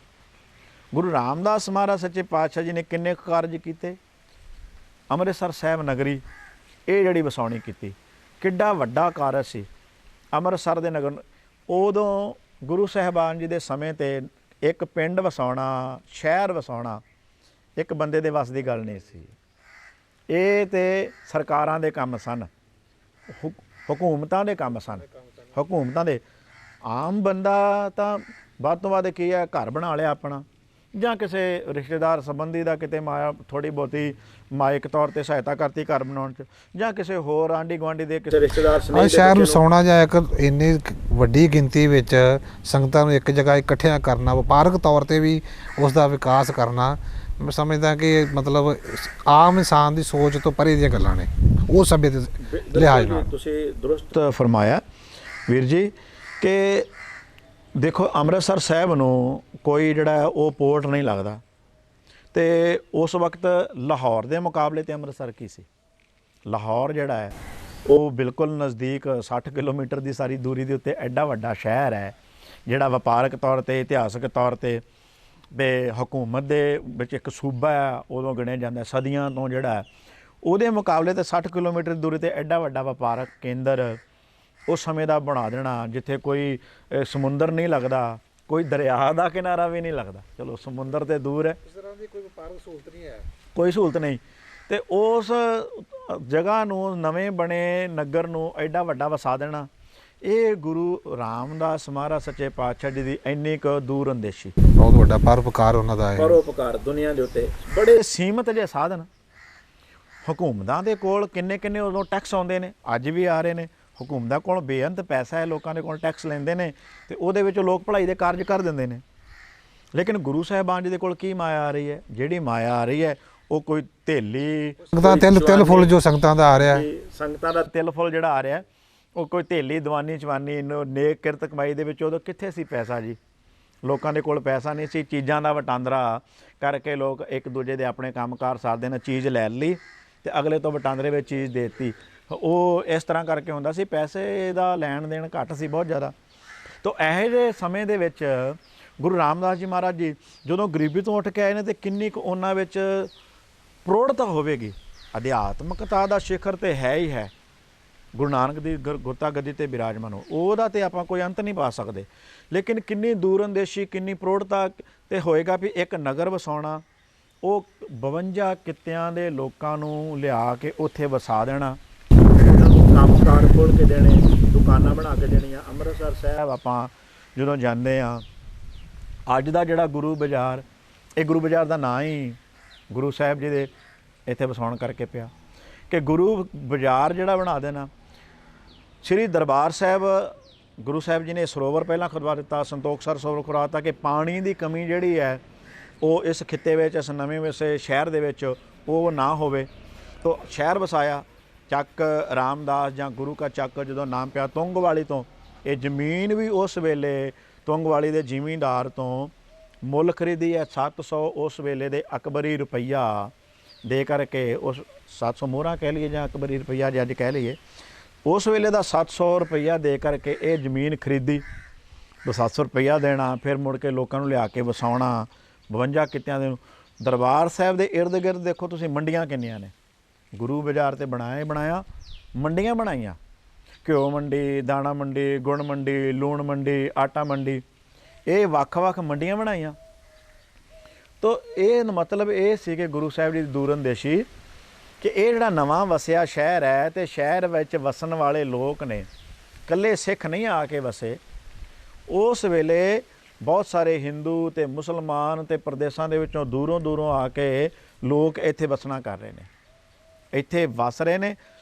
ਗੁਰੂ ਰਾਮਦਾਸ ਮਹਾਰਾਜ ਸੱਚੇ ਪਾਤਸ਼ਾਹ ਜੀ ਨੇ ਕਿੰਨੇ ਕਾਰਜ ਕੀਤੇ। ਅੰਮ੍ਰਿਤਸਰ ਸਾਹਿਬ ਨਗਰੀ ਇਹ ਜਿਹੜੀ ਵਸਾਉਣੀ ਕੀਤੀ, ਕਿੱਡਾ ਵੱਡਾ ਕਾਰਜ ਸੀ ਅੰਮ੍ਰਿਤਸਰ ਦੇ ਨਗਰ। ਉਦੋਂ ਗੁਰੂ ਸਾਹਿਬਾਨ ਜੀ ਦੇ ਸਮੇਂ 'ਤੇ ਇੱਕ ਪਿੰਡ ਵਸਾਉਣਾ, ਸ਼ਹਿਰ ਵਸਾਉਣਾ ਇੱਕ ਬੰਦੇ ਦੇ ਵੱਸ ਦੀ ਗੱਲ ਨਹੀਂ ਸੀ। ਇਹ ਤੇ ਸਰਕਾਰਾਂ ਦੇ ਕੰਮ ਸਨ, ਹਕੂਮਤਾਂ ਦੇ ਕੰਮ ਸਨ। ਹਕੂਮਤਾਂ ਦੇ, ਆਮ ਬੰਦਾ ਤਾਂ ਵੱਧ ਤੋਂ ਵੱਧ ਕੀ ਹੈ, ਘਰ ਬਣਾ ਲਿਆ ਆਪਣਾ, ਜਾਂ ਕਿਸੇ ਰਿਸ਼ਤੇਦਾਰ ਸੰਬੰਧੀ ਦਾ ਕਿਤੇ ਮਾਇਆ ਥੋੜ੍ਹੀ ਬਹੁਤੀ ਮਾਇਕ ਤੌਰ 'ਤੇ ਸਹਾਇਤਾ ਕਰਤੀ ਘਰ ਬਣਾਉਣ 'ਚ, ਜਾਂ ਕਿਸੇ ਹੋਰ ਆਂਢੀ ਗੁਆਂਢੀ ਦੇ ਕਿਸੇ ਰਿਸ਼ਤੇਦਾਰ ਸਮੇਤ ਸ਼ਹਿਰ ਨੂੰ ਵਸਾਉਣਾ ਜਾਂ ਇੱਕ ਇੰਨੀ ਵੱਡੀ ਗਿਣਤੀ ਵਿੱਚ ਸੰਗਤਾਂ ਨੂੰ ਇੱਕ ਜਗ੍ਹਾ ਇਕੱਠਿਆਂ ਕਰਨਾ, ਵਪਾਰਕ ਤੌਰ 'ਤੇ ਵੀ ਉਸ ਦਾ ਵਿਕਾਸ ਕਰਨਾ, ਮੈਂ ਸਮਝਦਾ ਕਿ ਮਤਲਬ ਆਮ ਇਨਸਾਨ ਦੀ ਸੋਚ ਤੋਂ ਪਰੇ ਦੀਆਂ ਗੱਲਾਂ ਨੇ ਉਹ ਸਮੇਂ ਦੇ ਲਿਹਾਜ਼ ਨਾਲ। ਤੁਸੀਂ ਦਰੁਸਤ ਫਰਮਾਇਆ ਵੀਰ ਜੀ ਕਿ ਦੇਖੋ ਅੰਮ੍ਰਿਤਸਰ ਸਾਹਿਬ ਨੂੰ ਕੋਈ ਜਿਹੜਾ ਉਹ ਪੋਰਟ ਨਹੀਂ ਲੱਗਦਾ, ਤੇ ਉਸ ਵਕਤ ਲਾਹੌਰ ਦੇ ਮੁਕਾਬਲੇ ਤੇ ਅੰਮ੍ਰਿਤਸਰ ਕੀ ਸੀ। ਲਾਹੌਰ ਜਿਹੜਾ ਹੈ ਉਹ ਬਿਲਕੁਲ ਨਜ਼ਦੀਕ 60 ਕਿਲੋਮੀਟਰ ਦੀ ਸਾਰੀ ਦੂਰੀ ਦੇ ਉੱਤੇ ਐਡਾ ਵੱਡਾ ਸ਼ਹਿਰ ਹੈ ਜਿਹੜਾ ਵਪਾਰਕ ਤੌਰ 'ਤੇ, ਇਤਿਹਾਸਕ ਤੌਰ 'ਤੇ ਤੇ ਹਕੂਮਤ ਦੇ ਵਿੱਚ ਇੱਕ ਸੂਬਾ ਹੈ, ਉਦੋਂ ਗਿਣਿਆ ਜਾਂਦਾ ਸਦੀਆਂ ਤੋਂ ਜਿਹੜਾ ਉਹਦੇ ਮੁਕਾਬਲੇ ਤੇ 60 ਕਿਲੋਮੀਟਰ ਦੂਰੀ ਤੇ ਐਡਾ ਵੱਡਾ ਵਪਾਰਕ ਕੇਂਦਰ ਉਸ ਸਮੇਂ ਦਾ ਬਣਾ ਦੇਣਾ, ਜਿੱਥੇ ਕੋਈ ਸਮੁੰਦਰ ਨਹੀਂ ਲੱਗਦਾ, ਕੋਈ ਦਰਿਆ ਦਾ ਕਿਨਾਰਾ ਵੀ ਨਹੀਂ ਲੱਗਦਾ। ਚਲੋ ਸਮੁੰਦਰ ਤੇ ਦੂਰ ਹੈ, ਇਸ ਤਰ੍ਹਾਂ ਦੀ ਕੋਈ ਵਪਾਰਕ ਸਹੂਲਤ ਨਹੀਂ ਹੈ, ਕੋਈ ਸਹੂਲਤ ਨਹੀਂ, ਤੇ ਉਸ ਜਗ੍ਹਾ ਨੂੰ, ਨਵੇਂ ਬਣੇ ਨਗਰ ਨੂੰ ਐਡਾ ਵੱਡਾ ਵਸਾ ਦੇਣਾ, ਇਹ ਗੁਰੂ ਰਾਮਦਾਸ ਮਹਾਰਾਜ ਸੱਚੇ ਪਾਤਸ਼ਾਹ ਜੀ ਦੀ ਇੰਨੀ ਕੁ ਦੂਰ ਅੰਦੇਸ਼ੀ, ਬਹੁਤ ਵੱਡਾ ਪਰਉਪਕਾਰ ਉਹਨਾਂ ਦਾ ਹੈ। ਪਰਉਪਕਾਰ ਦੁਨੀਆ ਦੇ ਉੱਤੇ ਬੜੇ ਸੀਮਤ ਜਿਹੇ ਸਾਧਨ। ਹਕੂਮਤਾਂ ਦੇ ਕੋਲ ਕਿੰਨੇ ਕਿੰਨੇ ਉਦੋਂ ਟੈਕਸ ਆਉਂਦੇ ਨੇ, ਅੱਜ ਵੀ ਆ ਰਹੇ ਨੇ। ਹਕੂਮਤਾਂ ਕੋਲ ਬੇਅੰਤ ਪੈਸਾ ਹੈ, ਲੋਕਾਂ ਦੇ ਕੋਲ ਟੈਕਸ ਲੈਂਦੇ ਨੇ ਤੇ ਉਹਦੇ ਵਿੱਚ ਲੋਕ ਭਲਾਈ ਦੇ ਕਾਰਜ ਕਰ ਦਿੰਦੇ ਨੇ। ਲੇਕਿਨ ਗੁਰੂ ਸਾਹਿਬਾਨ ਜੀ ਦੇ ਕੋਲ ਕੀ ਮਾਇਆ ਆ ਰਹੀ ਹੈ? ਜਿਹੜੀ ਮਾਇਆ ਆ ਰਹੀ ਹੈ ਉਹ ਕੋਈ ਧੇਲੀ ਸੰਗਤਾਂ ਤਿਲ ਫੁੱਲ ਜੋ ਸੰਗਤਾਂ ਦਾ ਆ ਰਿਹਾ, ਸੰਗਤਾਂ ਦਾ ਤਿਲ ਫੁੱਲ ਜਿਹੜਾ ਆ ਰਿਹਾ ਉਹ ਕੋਈ ਧੇਲੀ ਦੀਵਾਨੀ ਚਵਾਨੀ ਨੇਕ ਕਿਰਤ ਕਮਾਈ ਦੇ ਵਿੱਚ ਉਦੋਂ ਕਿੱਥੇ ਸੀ ਪੈਸਾ ਜੀ। ਲੋਕਾਂ ਦੇ ਕੋਲ ਪੈਸਾ ਨਹੀਂ ਸੀ, ਚੀਜ਼ਾਂ ਦਾ ਵਟਾਂਦਰਾ ਕਰਕੇ ਲੋਕ ਇੱਕ ਦੂਜੇ ਦੇ ਆਪਣੇ ਕੰਮਕਾਰ ਸਾਰਦੇ ਨੇ, ਚੀਜ਼ ਲੈ ਲਈ ਤੇ ਅਗਲੇ ਤੋਂ ਵਟਾਂਦਰੇ ਵਿੱਚ ਚੀਜ਼ ਦੇ ਦਿੱਤੀ। ਉਹ ਇਸ ਤਰ੍ਹਾਂ ਕਰਕੇ ਹੁੰਦਾ ਸੀ, ਪੈਸੇ ਦਾ ਲੈਣ ਦੇਣ ਘੱਟ ਸੀ ਬਹੁਤ ਜ਼ਿਆਦਾ। ਤਾਂ ਇਹੋ ਜਿਹੇ ਸਮੇਂ ਦੇ ਵਿੱਚ ਗੁਰੂ ਰਾਮਦਾਸ ਜੀ ਮਹਾਰਾਜ ਜੀ ਜਦੋਂ ਗਰੀਬੀ ਤੋਂ ਉੱਠ ਕੇ ਆਏ ਨੇ ਤੇ ਕਿੰਨੀ ਕੁ ਉਹਨਾਂ ਵਿੱਚ ਪ੍ਰੋੜਤਾ ਹੋਵੇਗੀ। ਅਧਿਆਤਮਕਤਾ ਦਾ ਸ਼ਿਖਰ ਤੇ ਹੈ ਹੀ ਹੈ, ਗੁਰੂ ਨਾਨਕ ਦੀ ਗੁਰਤਾ ਗੱਦੀ ਤੇ ਬਿਰਾਜਮਾਨ ਹੋ, ਉਹਦਾ ਤੇ ਆਪਾਂ ਕੋਈ ਅੰਤ ਨਹੀਂ ਪਾ ਸਕਦੇ। ਲੇਕਿਨ ਕਿੰਨੀ ਦੂਰ ਅੰਦੇਸ਼ੀ, ਕਿੰਨੀ ਪ੍ਰੋੜਤਾ ਤੇ ਹੋਏਗਾ ਵੀ ਇੱਕ ਨਗਰ ਵਸਾਉਣਾ, ਉਹ 52 ਕਿੱਤਿਆਂ ਦੇ ਲੋਕਾਂ ਨੂੰ ਲਿਆ ਕੇ ਉੱਥੇ ਵਸਾ ਦੇਣਾ, ਉਹਨਾਂ ਨੂੰ ਕੰਮਕਾਰ ਖੋਲ੍ਹ ਕੇ ਦੇਣੇ, ਦੁਕਾਨਾਂ ਬਣਾ ਕੇ ਦੇਣੀਆਂ। ਅੰਮ੍ਰਿਤਸਰ ਸਾਹਿਬ ਆਪਾਂ ਜਦੋਂ ਜਾਂਦੇ ਹਾਂ, ਅੱਜ ਦਾ ਜਿਹੜਾ ਗੁਰੂ ਬਾਜ਼ਾਰ, ਇਹ ਗੁਰੂ ਬਾਜ਼ਾਰ ਦਾ ਨਾਂ ਹੀ ਗੁਰੂ ਸਾਹਿਬ ਜੀ ਦੇ ਇੱਥੇ ਵਸਾਉਣ ਕਰਕੇ ਪਿਆ ਕਿ ਗੁਰੂ ਬਾਜ਼ਾਰ ਜਿਹੜਾ ਬਣਾ ਦੇਣਾ। ਸ਼੍ਰੀ ਦਰਬਾਰ ਸਾਹਿਬ ਗੁਰੂ ਸਾਹਿਬ ਜੀ ਨੇ ਸਰੋਵਰ ਪਹਿਲਾਂ ਖੁਦਵਾ ਦਿੱਤਾ, ਸੰਤੋਖਸਰ ਸਰੋਵਰ ਖੁਦਵਾ ਦਿੱਤਾ ਕਿ ਪਾਣੀ ਦੀ ਕਮੀ ਜਿਹੜੀ ਹੈ ਉਹ ਇਸ ਖਿੱਤੇ ਵਿੱਚ, ਇਸ ਨਵੇਂ ਵਸੇ ਸ਼ਹਿਰ ਦੇ ਵਿੱਚ ਉਹ ਨਾ ਹੋਵੇ। ਤੋ ਸ਼ਹਿਰ ਵਸਾਇਆ, ਚੱਕ ਰਾਮਦਾਸ ਜਾਂ ਗੁਰੂ ਕਾ ਚੱਕ ਜਦੋਂ ਨਾਮ ਪਿਆ ਤੁੰਗਵਾਲੀ ਤੋਂ। ਇਹ ਜ਼ਮੀਨ ਵੀ ਉਸ ਵੇਲੇ ਤੁੰਗਵਾਲੀ ਦੇ ਜ਼ਿਮੀਂਦਾਰ ਤੋਂ ਮੁੱਲ ਖਰੀਦੀ ਹੈ 700 ਉਸ ਵੇਲੇ ਦੇ ਅਕਬਰੀ ਰੁਪਈਆ ਦੇ ਕਰਕੇ, ਉਸ 700 ਮੋਹਰਾਂ ਕਹਿ ਲਈਏ ਜਾਂ ਅਕਬਰੀ ਰੁਪਈਆ ਜੇ ਅੱਜ ਕਹਿ ਲਈਏ, ਉਸ ਵੇਲੇ ਦਾ 700 ਰੁਪਈਆ ਦੇ ਕਰਕੇ ਇਹ ਜ਼ਮੀਨ ਖਰੀਦੀ। 700 ਰੁਪਈਆ ਦੇਣਾ, ਫਿਰ ਮੁੜ ਕੇ ਲੋਕਾਂ ਨੂੰ ਲਿਆ ਕੇ ਵਸਾਉਣਾ 52 ਕਿੱਤਿਆਂ ਦੇ। ਦਰਬਾਰ ਸਾਹਿਬ ਦੇ ਇਰਦ ਗਿਰਦ ਦੇਖੋ ਤੁਸੀਂ ਮੰਡੀਆਂ ਕਿੰਨੀਆਂ ਨੇ। ਗੁਰੂ ਬਾਜ਼ਾਰ ਤੇ ਬਣਾਇਆ, ਮੰਡੀਆਂ ਬਣਾਈਆਂ, ਘਿਓ ਮੰਡੀ, ਦਾਣਾ ਮੰਡੀ, ਗੁੜ ਮੰਡੀ, ਲੂਣ ਮੰਡੀ, ਆਟਾ ਮੰਡੀ, ਇਹ ਵੱਖ-ਵੱਖ ਮੰਡੀਆਂ ਬਣਾਈਆਂ। ਤੋ ਇਹ ਮਤਲਬ ਇਹ ਸੀ ਕਿ ਗੁਰੂ ਸਾਹਿਬ ਜੀ ਦੀ ਦੂਰਅੰਦੇਸ਼ੀ ਕਿ ਇਹ ਜਿਹੜਾ ਨਵਾਂ ਵਸਿਆ ਸ਼ਹਿਰ ਹੈ ਤੇ ਸ਼ਹਿਰ ਵਿੱਚ ਵਸਣ ਵਾਲੇ ਲੋਕ ਨੇ, ਇਕੱਲੇ ਸਿੱਖ ਨਹੀਂ ਆ ਕੇ ਵਸੇ। ਉਸ ਵੇਲੇ ਬਹੁਤ ਸਾਰੇ ਹਿੰਦੂ ਤੇ ਮੁਸਲਮਾਨ ਤੇ ਪ੍ਰਦੇਸ਼ਾਂ ਦੇ ਵਿੱਚੋਂ ਦੂਰੋਂ ਆ ਕੇ ਲੋਕ ਇੱਥੇ ਵਸਣਾ ਕਰ ਰਹੇ ਨੇ, ਇੱਥੇ ਵਸ ਰਹੇ ਨੇ।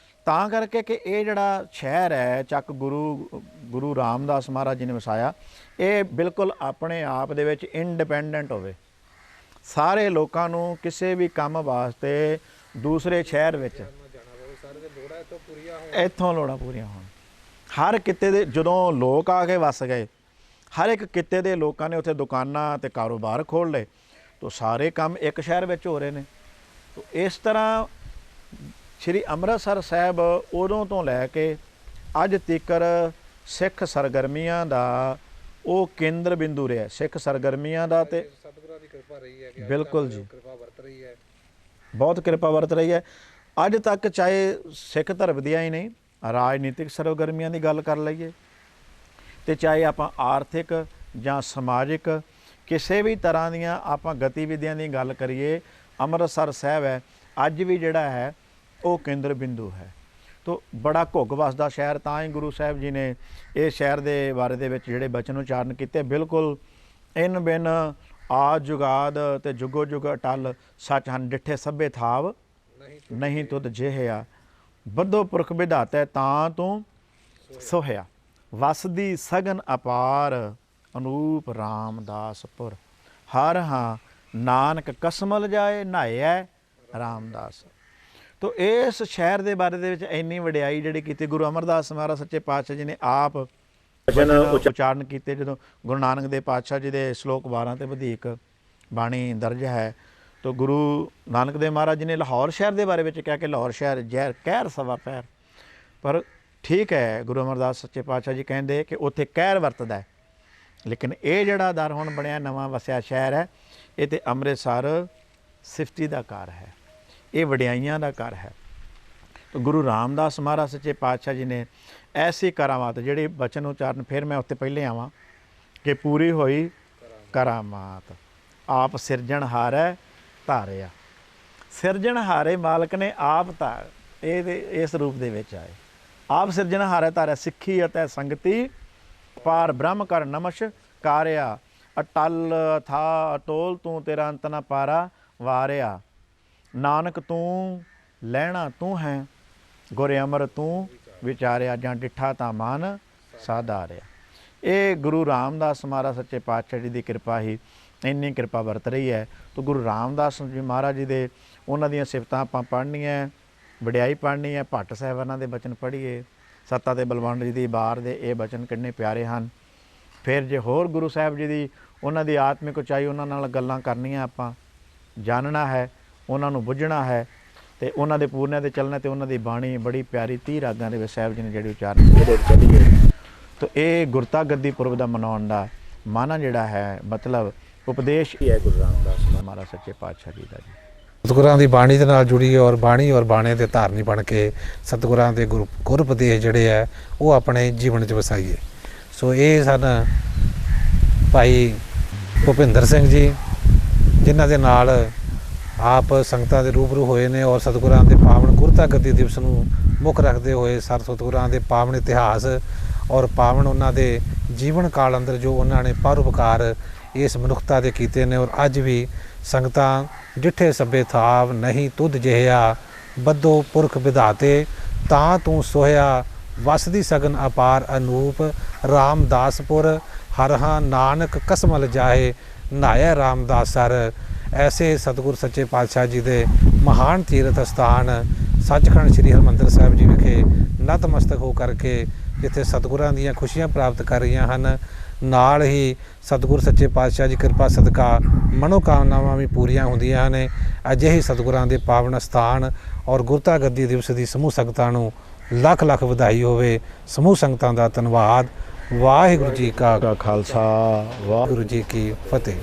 ਤਾਂ ਕਰਕੇ ਕਿ ਇਹ ਜਿਹੜਾ ਸ਼ਹਿਰ ਹੈ ਚੱਕ ਗੁਰੂ ਰਾਮਦਾਸ ਮਹਾਰਾਜ ਜੀ ਨੇ ਵਸਾਇਆ, ਇਹ ਬਿਲਕੁਲ ਆਪਣੇ ਆਪ ਦੇ ਵਿੱਚ ਇੰਡੀਪੈਂਡੈਂਟ ਹੋਵੇ। ਸਾਰੇ ਲੋਕਾਂ ਨੂੰ ਕਿਸੇ ਵੀ ਕੰਮ ਵਾਸਤੇ ਦੂਸਰੇ ਸ਼ਹਿਰ ਵਿੱਚ ਇੱਥੋਂ ਲੋੜਾਂ ਪੂਰੀਆਂ ਹੋਣ। ਹਰ ਕਿਤੇ ਦੇ ਜਦੋਂ ਲੋਕ ਆ ਕੇ ਵਸ ਗਏ ਹਰ ਇੱਕ ਕਿੱਤੇ ਦੇ ਲੋਕਾਂ ਨੇ ਉੱਥੇ ਦੁਕਾਨਾਂ ਤੇ ਕਾਰੋਬਾਰ ਖੋਲ੍ਹ ਲਏ। ਤੋ ਸਾਰੇ ਕੰਮ ਇੱਕ ਸ਼ਹਿਰ ਵਿੱਚ ਹੋ ਰਹੇ ਨੇ। ਤੋ ਇਸ ਤਰ੍ਹਾਂ ਸ਼੍ਰੀ ਅੰਮ੍ਰਿਤਸਰ ਸਾਹਿਬ ਉਦੋਂ ਤੋਂ ਲੈ ਕੇ ਅੱਜ ਤੀਕਰ ਸਿੱਖ ਸਰਗਰਮੀਆਂ ਦਾ ਉਹ ਕੇਂਦਰ ਬਿੰਦੂ ਰਿਹਾ। ਸਿੱਖ ਸਰਗਰਮੀਆਂ ਦਾ ਤੇ ਸਤਿਗੁਰਾਂ ਦੀ ਕਿਰਪਾ ਰਹੀ ਹੈ ਕਿ ਬਿਲਕੁਲ ਜੀ, ਕਿਰਪਾ ਵਰਤ ਰਹੀ ਹੈ, ਬਹੁਤ ਕਿਰਪਾ ਵਰਤ ਰਹੀ ਹੈ। ਅੱਜ ਤੱਕ ਚਾਹੇ ਸਿੱਖ ਧਰਮ ਦੀਆਂ ਹੀ ਨਹੀਂ, ਰਾਜਨੀਤਿਕ ਸਰਗਰਮੀਆਂ ਦੀ ਗੱਲ ਕਰ ਲਈਏ ਤੇ ਚਾਹੇ ਆਪਾਂ ਆਰਥਿਕ ਜਾਂ ਸਮਾਜਿਕ ਕਿਸੇ ਵੀ ਤਰ੍ਹਾਂ ਦੀਆਂ ਆਪਾਂ ਗਤੀਵਿਧੀਆਂ ਦੀ ਗੱਲ ਕਰੀਏ, ਅੰਮ੍ਰਿਤਸਰ ਸਾਹਿਬ ਹੈ ਅੱਜ ਵੀ ਜਿਹੜਾ ਹੈ ਉਹ ਕੇਂਦਰ ਬਿੰਦੂ ਹੈ। ਤੋ ਬੜਾ ਘੁੱਗ ਵਸਦਾ ਸ਼ਹਿਰ, ਤਾਂ ਹੀ ਗੁਰੂ ਸਾਹਿਬ ਜੀ ਨੇ ਇਹ ਸ਼ਹਿਰ ਦੇ ਬਾਰੇ ਦੇ ਵਿੱਚ ਜਿਹੜੇ ਬਚਨ ਉਚਾਰਨ ਕੀਤੇ, ਬਿਲਕੁਲ ਇਨ ਬਿਨ ਆ ਜੁਗਾਦ ਤੇ ਜੁਗੋ ਜੁਗ ਅਟਲ ਸੱਚ ਹਨ ਡਿੱਠੇ ਸਭੇ ਥਾਵ ਨਹੀਂ ਤੁਧ ਜਿਹਿਆ ਬੱਧੋ ਪੁਰਖ ਵਿਧਾਤੈ ਤਾਂ ਤੂੰ ਸੋਹਿਆ ਵਸਦੀ ਸਗਨ ਅਪਾਰ ਅਨੂਪ ਰਾਮਦਾਸਪੁਰ ਹਰ ਹਾਂ ਨਾਨਕ ਕਸਮਲ ਜਾਏ ਨਹਾਇਐ ਰਾਮਦਾਸ। ਤੋ ਇਸ ਸ਼ਹਿਰ ਦੇ ਬਾਰੇ ਦੇ ਵਿੱਚ ਇੰਨੀ ਵਡਿਆਈ ਜਿਹੜੀ ਕੀਤੀ ਗੁਰੂ ਅਮਰਦਾਸ ਮਹਾਰਾਜ ਸੱਚੇ ਪਾਤਸ਼ਾਹ ਜੀ ਨੇ ਆਪ ਵਚਨ ਉਚਾਰਨ ਕੀਤੇ। ਜਦੋਂ ਗੁਰੂ ਨਾਨਕ ਦੇਵ ਪਾਤਸ਼ਾਹ ਜੀ ਦੇ ਸ਼ਲੋਕ 12 ਤੇ ਵਧੇਕ ਬਾਣੀ ਦਰਜ ਹੈ। ਤੋ ਗੁਰੂ ਨਾਨਕ ਦੇਵ ਮਹਾਰਾਜ ਜੀ ਨੇ ਲਾਹੌਰ ਸ਼ਹਿਰ ਦੇ ਬਾਰੇ ਵਿੱਚ ਕਿਹਾ ਕਿ ਲਾਹੌਰ ਸ਼ਹਿਰ ਜ਼ਹਿਰ ਕਹਿਰ ਸਵਾ ਪੈਰ। ਪਰ ਠੀਕ ਹੈ, ਗੁਰੂ ਅਮਰਦਾਸ ਸੱਚੇ ਪਾਤਸ਼ਾਹ ਜੀ ਕਹਿੰਦੇ ਕਿ ਉੱਥੇ ਕਹਿਰ ਵਰਤਦਾ ਹੈ, ਲੇਕਿਨ ਇਹ ਜਿਹੜਾ ਦਰ ਹੁਣ ਬਣਿਆ ਨਵਾਂ ਵਸਿਆ ਸ਼ਹਿਰ ਹੈ, ਇਹ ਤਾਂ ਅੰਮ੍ਰਿਤਸਰ ਸਿਫਤੀ ਦਾ ਘਰ ਹੈ, ਇਹ ਵਡਿਆਈਆਂ ਦਾ ਘਰ ਹੈ। ਗੁਰੂ ਰਾਮਦਾਸ ਮਹਾਰਾਜ ਸੱਚੇ ਪਾਤਸ਼ਾਹ ਜੀ ਨੇ ਐਸੀ ਕਰਾਮਾਤ ਜਿਹੜੇ ਬਚਨ ਉਚਾਰਨ, ਫਿਰ ਮੈਂ ਉੱਤੇ ਪਹਿਲੇ ਆਵਾਂ ਕਿ ਪੂਰੀ ਹੋਈ ਕਰਾਮਾਤ ਆਪ ਸਿਰਜਣਹਾਰੈ ਧਾਰਿਆ। ਸਿਰਜਣਹਾਰੇ ਮਾਲਕ ਨੇ ਆਪ ਧਾਰ ਇਸ ਰੂਪ ਦੇ ਵਿੱਚ ਆਏ, ਆਪ ਸਿਰਜਣਹਾਰੈ ਧਾਰਿਆ। ਸਿੱਖੀ ਅਤੇ ਸੰਗਤੀ ਪਾਰ ਬ੍ਰਹਮ ਕਰ ਨਮਸਕਾਰਿਆ ਅਟਲ ਥਾ ਅਟੋਲ ਤੂੰ ਤੇਰਾ ਅੰਤ ਨਾ ਪਾਰਾ ਵਾਰਿਆ। ਨਾਨਕ ਤੂੰ ਲੈਣਾ ਤੂੰ ਹੈ ਗੁਰ ਅਮਰ ਤੂੰ ਵਿਚਾਰਿਆ ਜਾਂ ਡਿੱਠਾ ਤਾਂ ਮਨ ਸਾਧਾਰਿਆ। ਇਹ ਗੁਰੂ ਰਾਮਦਾਸ ਮਹਾਰਾਜ ਸੱਚੇ ਪਾਤਸ਼ਾਹ ਜੀ ਦੀ ਕਿਰਪਾ ਹੀ ਇੰਨੀ ਕਿਰਪਾ ਵਰਤ ਰਹੀ ਹੈ। ਤਾਂ ਗੁਰੂ ਰਾਮਦਾਸ ਜੀ ਮਹਾਰਾਜ ਜੀ ਦੇ ਉਹਨਾਂ ਦੀਆਂ ਸਿਫਤਾਂ ਆਪਾਂ ਪੜ੍ਹਨੀਆਂ, ਵਡਿਆਈ ਪੜ੍ਹਨੀ ਹੈ। ਭੱਟ ਸਾਹਿਬਾਨਾਂ ਦੇ ਬਚਨ ਪੜ੍ਹੀਏ, ਸੱਤਾ ਤੇ ਬਲਵੰਡ ਜੀ ਦੀ ਬਾਰ ਦੇ ਇਹ ਬਚਨ ਕਿੰਨੇ ਪਿਆਰੇ ਹਨ। ਫਿਰ ਜੇ ਹੋਰ ਗੁਰੂ ਸਾਹਿਬ ਜੀ ਦੀ ਉਹਨਾਂ ਦੀ ਆਤਮਿਕ ਉਚਾਈ, ਉਹਨਾਂ ਨਾਲ ਗੱਲਾਂ ਕਰਨੀਆਂ, ਆਪਾਂ ਜਾਣਨਾ ਹੈ, ਉਹਨਾਂ ਨੂੰ ਬੁੱਝਣਾ ਹੈ ਤੇ ਉਹਨਾਂ ਦੇ ਪੂਰਨਿਆਂ 'ਤੇ ਚੱਲਣਾ। ਤੇ ਉਹਨਾਂ ਦੀ ਬਾਣੀ ਬੜੀ ਪਿਆਰੀ 30 ਰਾਗਾਂ ਦੇ ਵਿੱਚ ਸਾਹਿਬ ਜੀ ਨੇ ਜਿਹੜੀ ਉਚਾਰਨ ਇਹਦੇ ਚੱਲੀਏ। ਤਾਂ ਇਹ ਗੁਰਤਾ ਗੱਦੀ ਪੁਰਬ ਦਾ ਮਨਾਉਣ ਦਾ ਮਾਨਾ ਜਿਹੜਾ ਹੈ, ਮਤਲਬ ਉਪਦੇਸ਼ ਹੀ ਹੈ ਗੁਰੂ ਰਾਮਦਾਸ ਮਹਾਰਾਜ ਸੱਚੇ ਪਾਤਸ਼ਾਹ ਜੀ ਦਾ। ਸਤਿਗੁਰਾਂ ਦੀ ਬਾਣੀ ਦੇ ਨਾਲ ਜੁੜੀਏ ਔਰ ਬਾਣੀ ਔਰ ਬਾਣੇ ਦੇ ਧਾਰਨੀ ਬਣ ਕੇ ਸਤਿਗੁਰਾਂ ਦੇ ਗੁਰਉਪਦੇਸ਼ ਜਿਹੜੇ ਹੈ ਉਹ ਆਪਣੇ ਜੀਵਨ 'ਚ ਵਸਾਈਏ। ਸੋ ਇਹ ਸਨ ਭਾਈ ਭੁਪਿੰਦਰ ਸਿੰਘ ਜੀ, ਜਿਨ੍ਹਾਂ ਦੇ ਨਾਲ ਆਪ ਸੰਗਤਾਂ ਦੇ ਰੂਬਰੂ ਹੋਏ ਨੇ ਔਰ ਸਤਿਗੁਰਾਂ ਦੇ ਪਾਵਨ ਗੁਰਤਾ ਗੱਦੀ ਦਿਵਸ ਨੂੰ ਮੁੱਖ ਰੱਖਦੇ ਹੋਏ ਸਤਿਗੁਰਾਂ ਦੇ ਪਾਵਨ ਇਤਿਹਾਸ ਔਰ ਪਾਵਨ ਉਹਨਾਂ ਦੇ ਜੀਵਨ ਕਾਲ ਅੰਦਰ ਜੋ ਉਹਨਾਂ ਨੇ ਪਰਉਪਕਾਰ ਇਸ ਮਨੁੱਖਤਾ ਦੇ ਕੀਤੇ ਨੇ। ਔਰ ਅੱਜ ਵੀ ਸੰਗਤਾਂ ਡਿੱਠੇ ਸਭੇ ਥਾਵ ਨਹੀਂ ਤੁਧ ਜਿਹਿਆ ਬੱਧੋ ਪੁਰਖ ਵਿਧਾਤੇ ਤਾਂ ਤੂੰ ਸੋਹਿਆ ਵਸਦੀ ਸਗਨ ਅਪਾਰ ਅਨੂਪ ਰਾਮਦਾਸਪੁਰ ਹਰਹਾ ਨਾਨਕ ਕਸਮਲ ਜਾਏ ਨਹਾਇਆ ਰਾਮਦਾਸਰ। ਐਸੇ ਸਤਿਗੁਰ ਸੱਚੇ ਪਾਤਸ਼ਾਹ ਜੀ ਦੇ ਮਹਾਨ ਤੀਰਥ ਸਥਾਨ ਸੱਚਖੰਡ ਸ੍ਰੀ ਹਰਿਮੰਦਰ ਸਾਹਿਬ ਜੀ ਵਿਖੇ ਨਤਮਸਤਕ ਹੋ ਕਰਕੇ ਜਿੱਥੇ ਸਤਿਗੁਰਾਂ ਦੀਆਂ ਖੁਸ਼ੀਆਂ ਪ੍ਰਾਪਤ ਕਰ ਰਹੀਆਂ ਹਨ, ਨਾਲ ਹੀ ਸਤਿਗੁਰ ਸੱਚੇ ਪਾਤਸ਼ਾਹ ਜੀ ਕਿਰਪਾ ਸਦਕਾ ਮਨੋਕਾਮਨਾਵਾਂ ਵੀ ਪੂਰੀਆਂ ਹੁੰਦੀਆਂ ਨੇ। ਅਜਿਹੇ ਸਤਿਗੁਰਾਂ ਦੇ ਪਾਵਨ ਸਥਾਨ ਔਰ ਗੁਰਤਾ ਗੱਦੀ ਦਿਵਸ ਦੀ ਸਮੂਹ ਸੰਗਤਾਂ ਨੂੰ ਲੱਖ ਲੱਖ ਵਧਾਈ ਹੋਵੇ। ਸਮੂਹ ਸੰਗਤਾਂ ਦਾ ਧੰਨਵਾਦ। ਵਾਹਿਗੁਰੂ ਜੀ ਕਾ ਖਾਲਸਾ, ਵਾਹਿਗੁਰੂ ਜੀ ਕੀ ਫਤਿਹ।